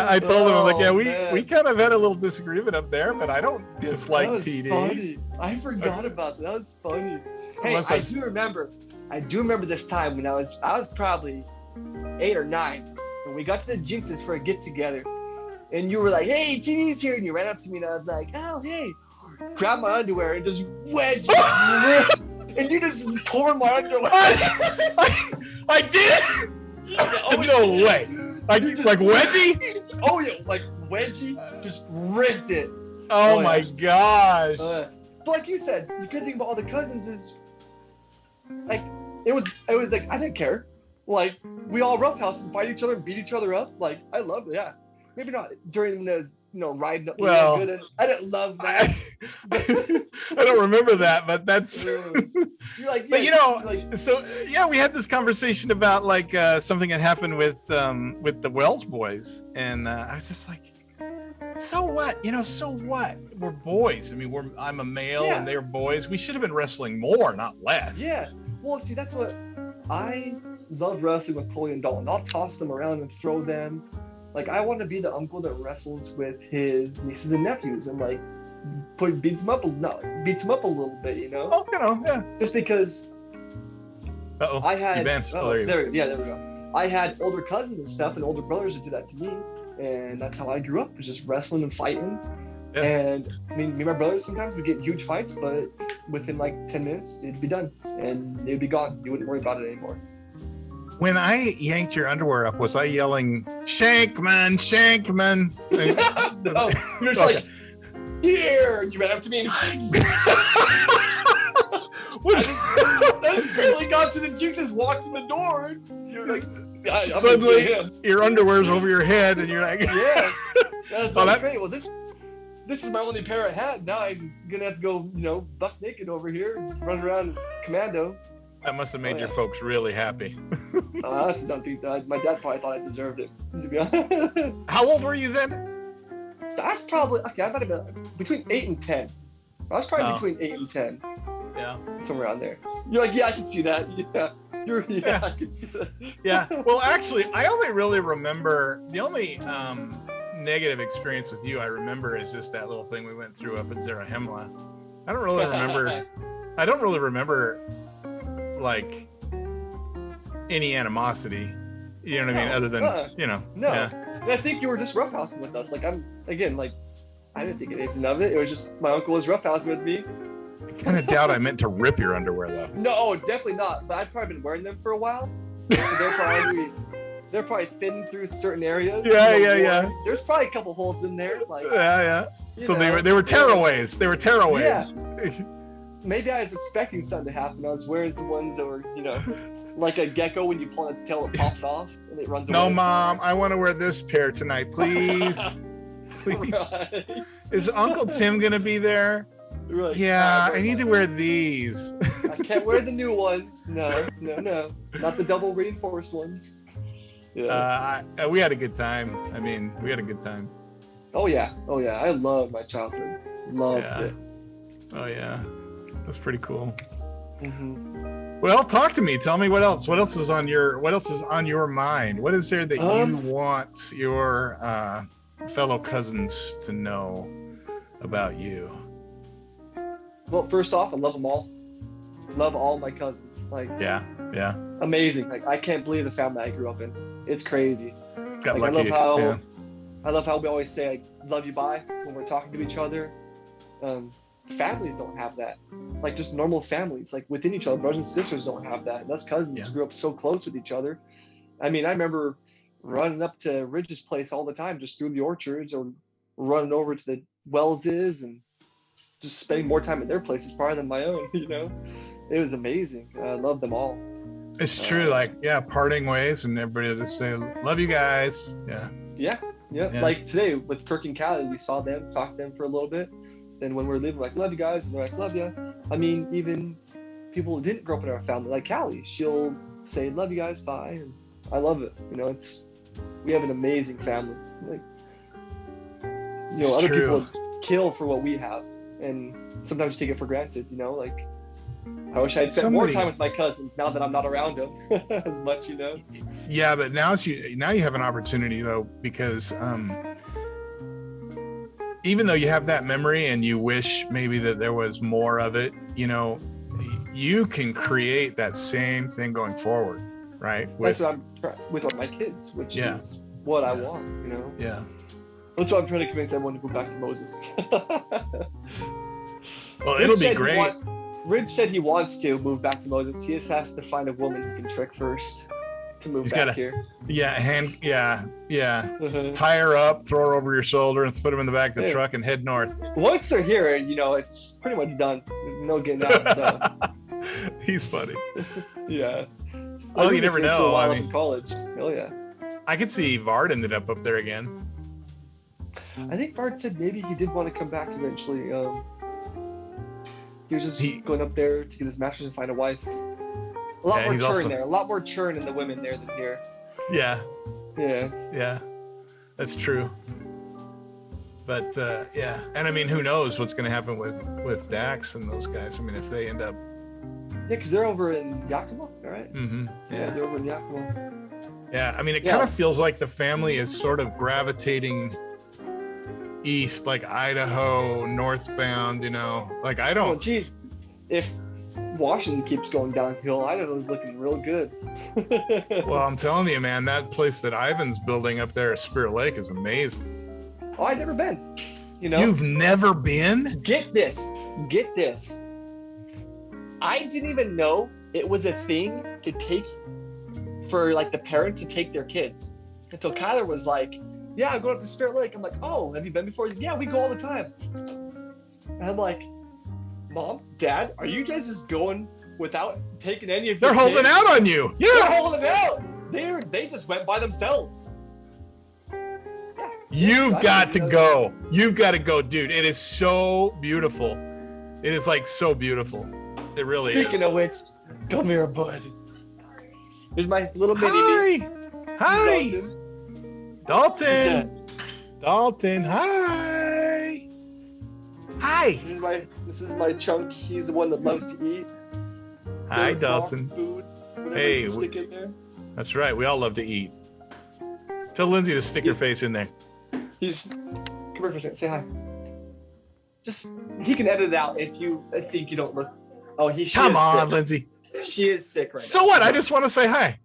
I told him, I'm like, yeah, we kind of had a little disagreement up there, but I don't dislike TD. Funny. I forgot about that. That was funny. Hey, I do remember this time when I was probably 8 or 9, and we got to the Jinxes for a get together, and you were like, "Hey, TD's here," and you ran up to me, and I was like, "Oh, hey." Grabbed my underwear and just wedged it. And you just tore my underwear. I did? No way. Like wedgie? Oh yeah, like wedgie, just ripped it. Oh my gosh. But like you said, the good thing about all the cousins is, like, it was like, I didn't care. Like, we all roughhouse and fight each other and beat each other up. Like, I loved it, yeah. Maybe not during those, riding up. Well, good. I didn't love that. I don't remember that, but that's. You're like, yeah, but so yeah, we had this conversation about like something that happened with the Wells boys, and I was just like, so what? So what? We're boys. I mean, I'm a male and they're boys. We should have been wrestling more, not less. Yeah. Well, see, that's what I love wrestling with Chloe and Dalton. I'll toss them around and throw them. Like, I want to be the uncle that wrestles with his nieces and nephews and like beats them up a little bit, Oh, yeah. Just because I had there we go. I had older cousins and stuff and older brothers that did that to me, and that's how I grew up, was just wrestling and fighting. Yeah. And I mean, me and my brothers sometimes would get in huge fights, but within like 10 minutes it'd be done and it'd be gone. You wouldn't worry about it anymore. When I yanked your underwear up, was I yelling, "Shankman, Shankman"? No, you're just like, "Here!" You ran up to me and I barely got to the Jinxes, walked in the door. You're like, suddenly your underwear's over your head, and you're like, "Yeah, that's great." Well, this is my only pair I had. Now I'm gonna have to go, buck naked over here and just run around commando. That must have made your folks really happy. That's not too bad. My dad probably thought I deserved it, to be honest. How old were you then? That's probably, I might have been between 8 and 10. I was probably between 8 and 10. Yeah. Somewhere around there. You're like, yeah, I can see that. Yeah. I can see that. Yeah. Well, actually, I only really remember, the only negative experience with you I remember is just that little thing we went through up at Zarahemla. I don't really remember like any animosity, you know what I mean, other than no. Yeah. And I think you were just roughhousing with us. Like, I didn't think anything of it. It was just my uncle was roughhousing with me. I kind of doubt I meant to rip your underwear though. No, definitely not. But I've probably been wearing them for a while. So they're probably thin through certain areas. Yeah. There's probably a couple holes in there. Like, So they were tearaways. They were tearaways. Yeah. Maybe I was expecting something to happen. I was wearing some ones that were, like a gecko when you pull its tail, it pops off and it runs away. No, Mom, I want to wear this pair tonight, please. Please. Right. Is Uncle Tim going to be there? Like, yeah, I need to wear these. I can't wear the new ones. No. Not the double reinforced ones. Yeah. We had a good time. We had a good time. Oh, yeah. I loved my childhood. Loved it. Oh, yeah. That's pretty cool. Mm-hmm. Well, talk to me. Tell me what else. What else is on your mind? What is there that you want fellow cousins to know about you? Well, first off, I love them all. Love all my cousins. Like, Yeah. amazing. Like, I can't believe the family I grew up in. It's crazy. Got Like, lucky. I love how we always say, like, love you, bye, when we're talking to each other. Families don't have that. Like, just normal families, like, within each other. Brothers and sisters don't have that. And us cousins grew up so close with each other. I mean, I remember running up to Ridge's place all the time, just through the orchards, or running over to the Wells's and just spending more time at their places probably than my own, you know? It was amazing. I love them all. It's true. Like, yeah, parting ways, and everybody will just say, love you guys. Yeah. Like today with Kirk and Callie, we saw them, talked to them for a little bit. Then when we were leaving, we're like, love you guys. And they're like, love you. I mean, even people who didn't grow up in our family, like Callie, she'll say, love you guys, bye. And I love it. You know, we have an amazing family. Like, you know, other people kill for what we have. And sometimes take it for granted, you know, like, I wish I'd spent more time with my cousins now that I'm not around them as much, you know? Yeah, but now you have an opportunity, though, because even though you have that memory and you wish maybe that there was more of it, you know, you can create that same thing going forward, right? That's what I'm trying with my kids, which is what I want, you know? Yeah. That's why I'm trying to convince everyone to go back to Moses. Well, it'll be great. Ridge said he wants to move back to Moses. He just has to find a woman who can trick first to move back here. Yeah. Tie her up, throw her over your shoulder, and put him in the back of the truck and head north. Once they're here, you know, it's pretty much done. There's no getting out. So. He's funny. Yeah. Well, you never know. I mean, in college. Oh yeah. I could see Vard ended up there again. I think Bart said maybe he did want to come back eventually. He was just going up there to get his master's and find a wife. A lot more churn there. A lot more churn in the women there than here. Yeah. Yeah. That's true. But yeah, and I mean, who knows what's going to happen with Dax and those guys? I mean, if they end up. Yeah, because they're over in Yakima, all right? Mm-hmm. Yeah, they're over in Yakima. Yeah, I mean, it kind of feels like the family is sort of gravitating east, like Idaho, northbound, you know, like I don't. Well, geez, if Washington keeps going downhill, Idaho's looking real good. Well, I'm telling you, man, that place that Ivan's building up there at Spirit Lake is amazing. Oh, I've never been. You know, you've never been? Get this. I didn't even know it was a thing to take for like the parents to take their kids until Kyler was like, yeah, I'm going up to Spirit Lake. I'm like, oh, have you been before? Yeah, we go all the time. And I'm like, Mom, Dad, are you guys just going without taking any of your They're holding out on you. Yeah. They're holding out. They just went by themselves. You've got to go. You've got to go, dude. It is so beautiful. It is like so beautiful. It really is. Speaking of which, come here, bud. Here's my little mini. Hi. Dalton, hi. This is my chunk. He's the one that loves to eat. Hi, Dalton. Food, hey, stick in there. That's right. We all love to eat. Tell Lindsay to stick her face in there. Come here for a second. Say hi. He can edit it out if you think you don't look. Oh, Come on, Lindsay. She is sick right now. So what? I just want to say hi.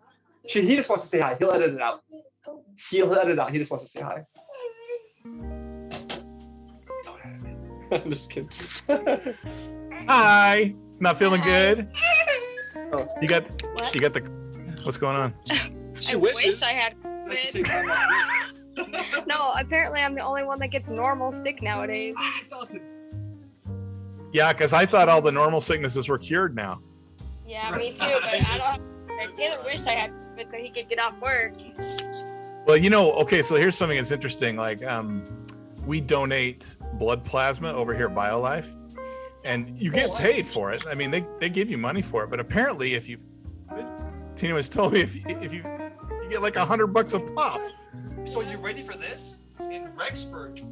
He just wants to say hi. He'll edit it out. He just wants to say hi. I'm just kidding. Hi. Not feeling good? Oh. You got the. What's going on? She wishes I had COVID. No, apparently I'm the only one that gets normal sick nowadays. Yeah, because I thought all the normal sicknesses were cured now. Yeah, me too, but I don't. Taylor wished I had COVID so he could get off work. Well, you know, okay, so here's something that's interesting. Like, we donate blood plasma over here at BioLife, and you get paid for it. I mean, they give you money for it, but apparently, if you, Tina was told me if you get like $100 a pop. So you ready for this? In Rexburg,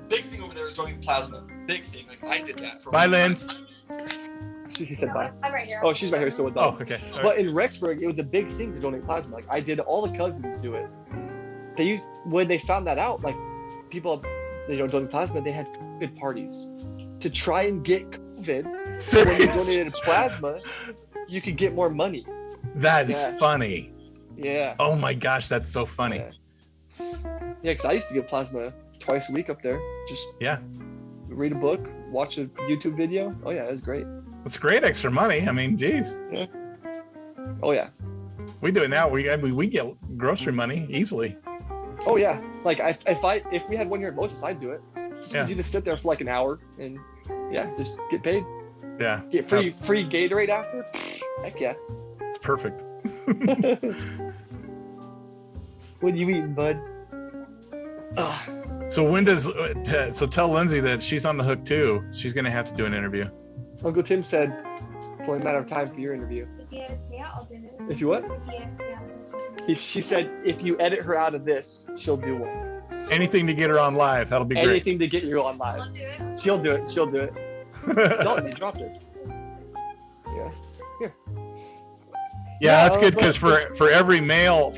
big thing over there is donating plasma. Big thing. Like I did that. Bye, Linz. She said bye. I'm right here. Oh, she's right here still with Bob. Oh, okay. All But right. in Rexburg, it was a big thing to donate plasma. Like I did, all the cousins do it. When they found that out, like people, donating plasma, they had COVID parties to try and get COVID. When you Serious? donated plasma, you could get more money. That is Yeah. funny. Yeah. Oh my gosh, that's so funny. Yeah, because I used to give plasma twice a week up there. Just Yeah. read a book, watch a YouTube video. Oh yeah, it was great. It's great extra money. I mean, geez, Oh yeah. we do it now. We get grocery money easily. Oh yeah. Like if we had one here at Moses, I'd do it. Yeah. You just sit there for like an hour and just get paid. Yeah. Get free Gatorade after. Heck yeah. It's perfect. What are you eating, bud? Ugh. So when does so tell Lindsay that she's on the hook too. She's gonna have to do an interview. Uncle Tim said it's only a matter of time for your interview. If you what? She said if you edit her out of this, she'll do one. Anything to get her on live. That'll be great. Anything to get you on live. She'll do it. She'll do it. Dalton, you dropped this. Yeah. Here. Yeah, that's good because for every male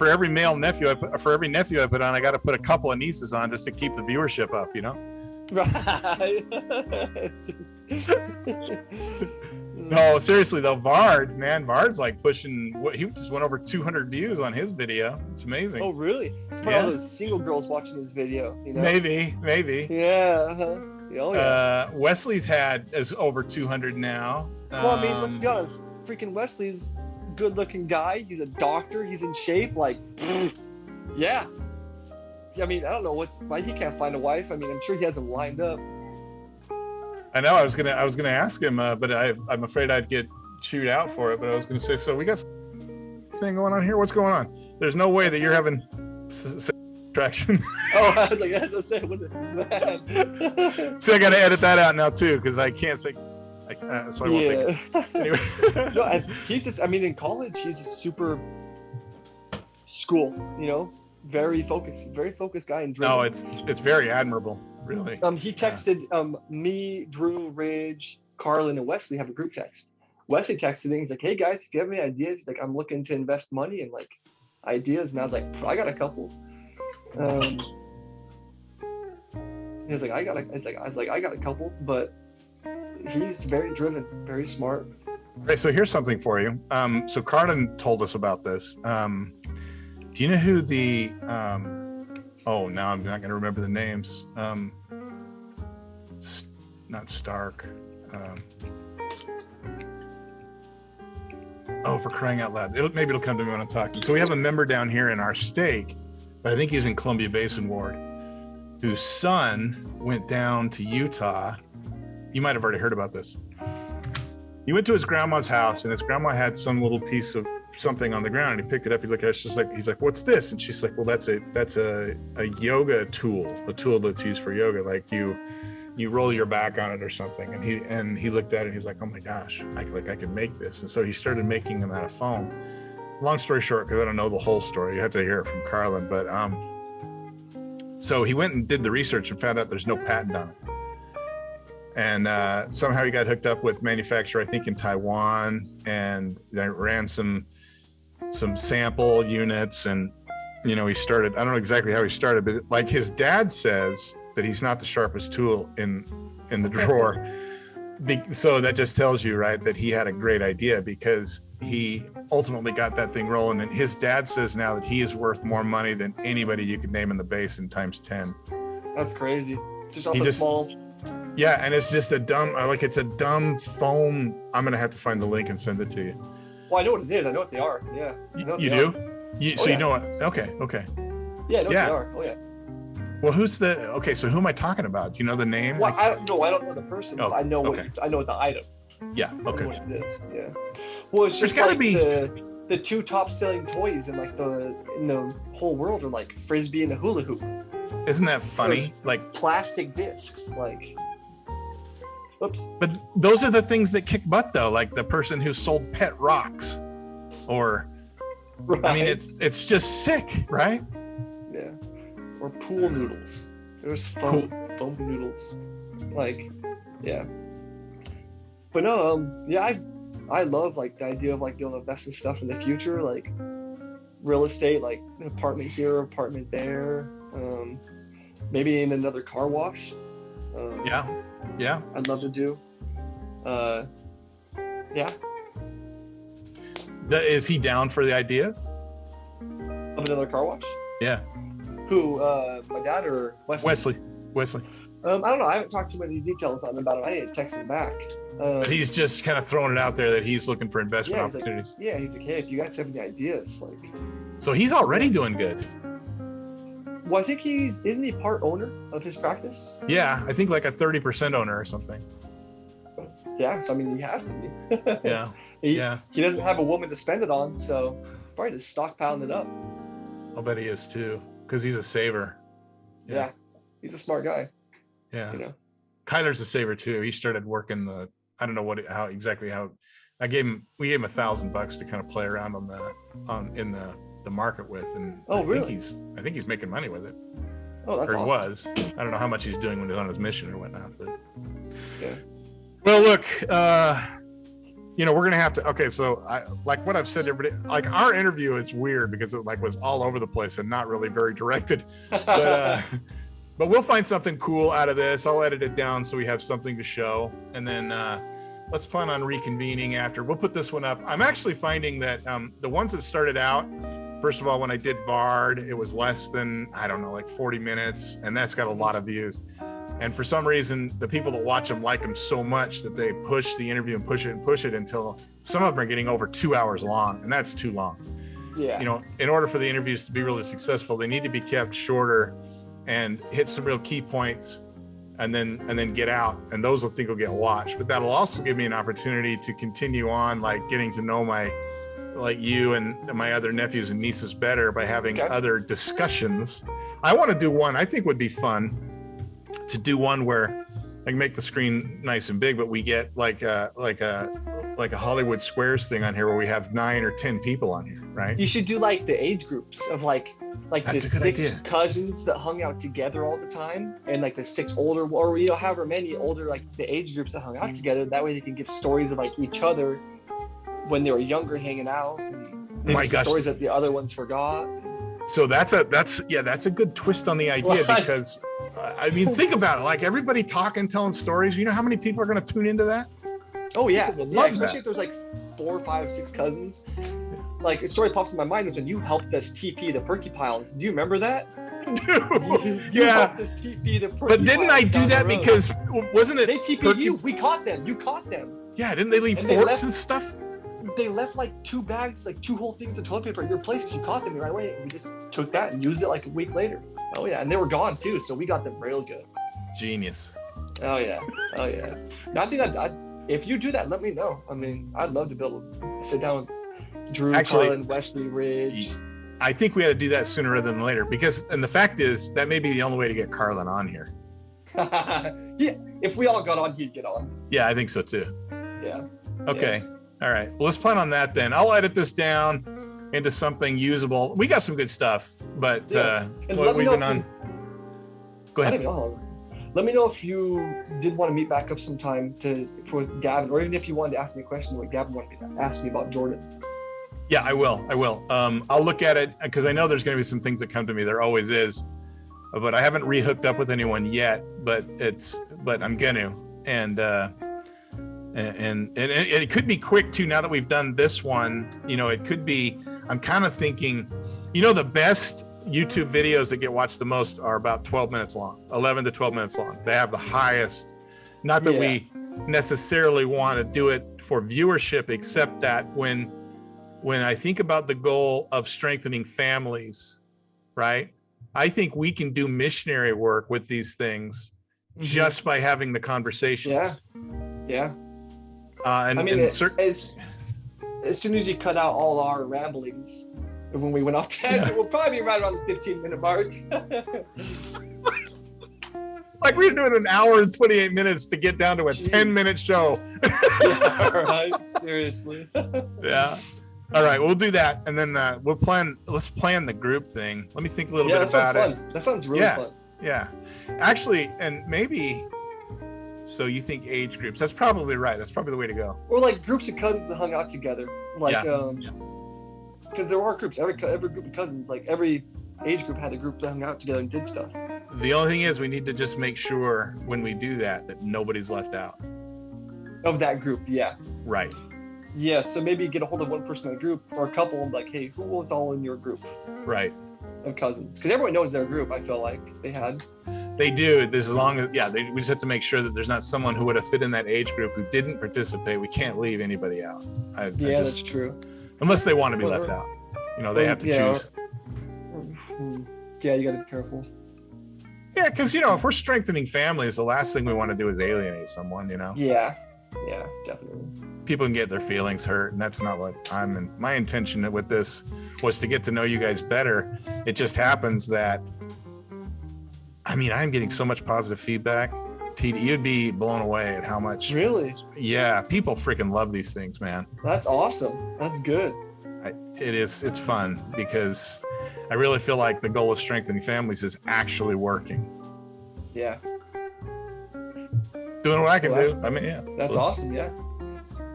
nephew I put on, I got to put a couple of nieces on just to keep the viewership up. Right. No, seriously though, Vard's like pushing. He just went over 200 views on his video. It's amazing. Oh really? It's probably all those single girls watching this video. Maybe. Yeah. Uh-huh. Oh yeah. Wesley's is over 200 now. Well, I mean, let's be honest. Freaking Wesley's good-looking guy. He's a doctor. He's in shape. Like, yeah. I mean, I don't know why he can't find a wife. I mean, I'm sure he has them lined up. I know. I was gonna ask him, but I'm afraid I'd get chewed out for it. But I was gonna say, so we got thing going on here. What's going on? There's no way that you're having traction. Oh, I was like, as I said, what is that? See, I got to edit that out now too because I can't say. So I won't say. Anyway. No, he's just. I mean, in college, he's just super school. Very focused guy and driven. No, it's very admirable, really. He texted me, Drew, Ridge, Carlin, and Wesley have a group text. Wesley texted me. He's like, "Hey guys, if you have any ideas," he's like, "I'm looking to invest money and like ideas." And I was like, "I got a couple." He was like, "I got a couple," but he's very driven, very smart. Right. So here's something for you. So Carlin told us about this. Do you know who the? Oh, now I'm not going to remember the names. Not Stark. Oh, for crying out loud! Maybe it'll come to me when I'm talking. So we have a member down here in our stake, but I think he's in Columbia Basin Ward, whose son went down to Utah. You might have already heard about this. He went to his grandma's house, and his grandma had some little piece of something on the ground, and he picked it up. He looked at it. He's like, "What's this?" And she's like, "Well, that's a yoga tool, a tool that's used for yoga. Like you roll your back on it or something." And he looked at it, and he's like, "Oh my gosh, I can make this." And so he started making them out of foam. Long story short, because I don't know the whole story, you have to hear it from Carlin. But so he went and did the research and found out there's no patent on it. And somehow he got hooked up with manufacturer, I think in Taiwan, and they ran some sample units, and he started. I don't know exactly how he started, but like his dad says that he's not the sharpest tool in the drawer. So that just tells you, right, that he had a great idea because he ultimately got that thing rolling. And his dad says now that he is worth more money than anybody you could name in the basin times 10. That's crazy. Just small. Yeah, and it's just it's a dumb foam. I'm gonna have to find the link and send it to you. Well, I know what it is. I know what they are. Yeah. You do? So you know what? Okay. Yeah, I know what they are. Oh yeah. Well, so who am I talking about? Do you know the name? Well, I don't know the person, but I know what the item. Yeah. Okay. I know what it is. Yeah. Well, it's just like the two top selling toys in the whole world are like frisbee and a hula hoop. Isn't that funny? Like plastic discs, like. Oops. But those are the things that kick butt, though. Like the person who sold pet rocks, or right. I mean, it's just sick, right? Yeah. Or pool noodles. There's foam noodles, like, yeah. But no, yeah, I love like the idea of like being able to invest in stuff in the future, like real estate, like an apartment here, apartment there. maybe in another car wash. Yeah. I'd love to do. Yeah. Is he down for the idea? Of another car wash? Yeah. Who? My dad or Wesley? Wesley. I don't know. I haven't talked too many details on about it. I need to text him back. But he's just kind of throwing it out there that he's looking for investment opportunities. He's like, hey, if you guys have any ideas, like. So he's already doing good. Well, I think isn't he part owner of his practice? Yeah, I think like a 30% owner or something. Yeah, so I mean, he has to be. Yeah. He doesn't have a woman to spend it on, so he's probably just stockpiling it up. I'll bet he is too, because he's a saver. Yeah, he's a smart guy. Yeah. You know. Kyler's a saver too. He started working I don't know we gave him $1,000 to kind of play around in the market with, and I think he's making money with it. Oh, that's awesome. Was. I don't know how much he's doing when he's on his mission or whatnot, but yeah. Well, look, we're gonna have to. Okay, so like what I've said to everybody, like our interview is weird because it like was all over the place and not really very directed. But we'll find something cool out of this. I'll edit it down so we have something to show, and then let's plan on reconvening after. We'll put this one up. I'm actually finding that the ones that started out, first of all, when I did Bard, it was less than, I don't know, like 40 minutes, and that's got a lot of views. And for some reason, the people that watch them like them so much that they push the interview and push it until some of them are getting over 2 hours long, and that's too long. Yeah. In order for the interviews to be really successful, they need to be kept shorter and hit some real key points, and then get out, and those I think will get watched. But that'll also give me an opportunity to continue on, like getting to know you and my other nephews and nieces better by having other discussions. I want to do one I think would be fun to do, one where I can make the screen nice and big, but we get like a Hollywood Squares thing on here where we have 9 or 10 people on here, right? You should do like the age groups of like That's the a good 6 idea. cousins that hung out together all the time, and like the 6 older, or however many older, like the age groups that hung out together. That way they can give stories of like each other when they were younger hanging out. My gosh. Stories that the other ones forgot. So that's a good twist on the idea, because I mean, think about it. Like everybody talking, telling stories. You know how many people are going to tune into that? Oh yeah, People will love especially that. if there's like 4, 5, 6 cousins. Like a story pops in my mind was when you helped us TP the porcupines. Do you remember that? Dude, You helped us TP the porcupines. But didn't I do down that the road. because wasn't it? They TP'd you? We caught them. You caught them. Yeah, didn't they leave And they forks left- and stuff? They left like 2 bags, like 2 whole things of toilet paper at your place. You caught them right away. We just took that and used it like a week later. Oh yeah, and they were gone too, so we got them real good. Genius. Oh yeah. No, I think if you do that, let me know. I mean, I'd love to be able to sit down with Drew, Actually, Carlin, Wesley, Ridge. I think we had to do that sooner rather than later, and the fact is that may be the only way to get Carlin on here. Yeah, if we all got on, he'd get on. Yeah, I think so too. Yeah. Okay. All right. Well, let's plan on that then. I'll edit this down into something usable. We got some good stuff, but And let me we've know been if on. Go I ahead. don't know. Let me know if you did want to meet back up sometime for Gavin, or even if you wanted to ask me a question like Gavin wanted to ask me about Jordan. Yeah, I will. I'll look at it because I know there's going to be some things that come to me. There always is, but I haven't rehooked up with anyone yet. But I'm going to, and it could be quick too. Now that we've done this one, it could be. I'm kind of thinking, the best YouTube videos that get watched the most are about 12 minutes long, 11 to 12 minutes long. They have the highest. Not that we necessarily want to do it for viewership, except that when I think about the goal of strengthening families, right? I think we can do missionary work with these things just by having the conversations. Yeah. And I mean, and as soon as you cut out all our ramblings, when we went off tangent, we'll probably be right around the 15-minute mark. like we're doing an hour and 28 minutes to get down to a 10-minute show. Yeah, right. Seriously. Yeah. All right, we'll do that, and then let's plan the group thing. Let me think a little bit about it. That sounds really fun. Yeah. Actually, and maybe. So you think age groups? That's probably right. That's probably the way to go. Or like groups of cousins that hung out together, because there are groups. Every group of cousins, like every age group had a group that hung out together and did stuff. The only thing is we need to just make sure when we do that nobody's left out. Of that group, yeah. Right. Yeah, so maybe get a hold of one person in the group or a couple and like, hey, who was all in your group Right. of cousins? Because everyone knows their group, I feel like they had. They do. This as long as we just have to make sure that there's not someone who would have fit in that age group who didn't participate. We can't leave anybody out. That's true. Unless they want to be left out. They have to choose. Yeah, you got to be careful. Yeah, because if we're strengthening families, the last thing we want to do is alienate someone. Yeah, definitely. People can get their feelings hurt, and that's not what my intention with this was to get to know you guys better. It just happens that I'm getting so much positive feedback. You'd be blown away at how much. Really? Yeah, people freaking love these things, man. That's awesome. That's good. It is. It's fun because I really feel like the goal of strengthening families is actually working. Yeah. Doing what I can do. That's awesome. Yeah.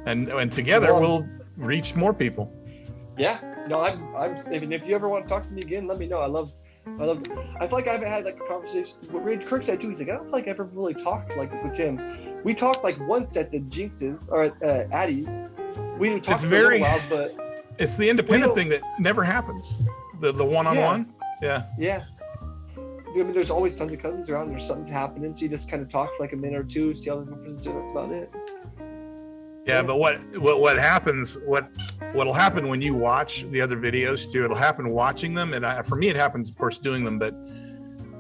And together we'll reach more people. Yeah. No, I'm if you ever want to talk to me again, let me know. I feel like I haven't had like a conversation. What Kirk said too, he's like, I don't feel like I ever really talked like with him. We talked like once at the Jinxes or at Addie's. We didn't talk for a little while, but it's the independent thing that never happens. The one-on-one. Yeah. Yeah. There's always tons of cousins around. There's something's happening, so you just kind of talk for like a minute or two, see how the person's doing. That's about it. Yeah, but what happens? What'll happen when you watch the other videos too? It'll happen watching them, and for me, it happens, of course, doing them.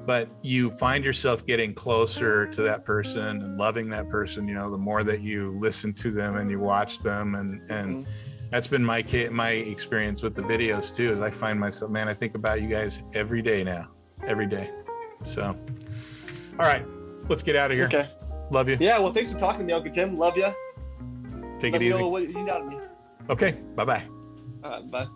But you find yourself getting closer to that person and loving that person. The more that you listen to them and you watch them, and that's been my experience with the videos too. Is I find myself, man, I think about you guys every day now, every day. So, all right, let's get out of here. Okay. Love you. Yeah. Well, thanks for talking to me, Uncle Tim. Love you. Take it easy. Let me know what you need out of me. Okay. Bye-bye. Bye.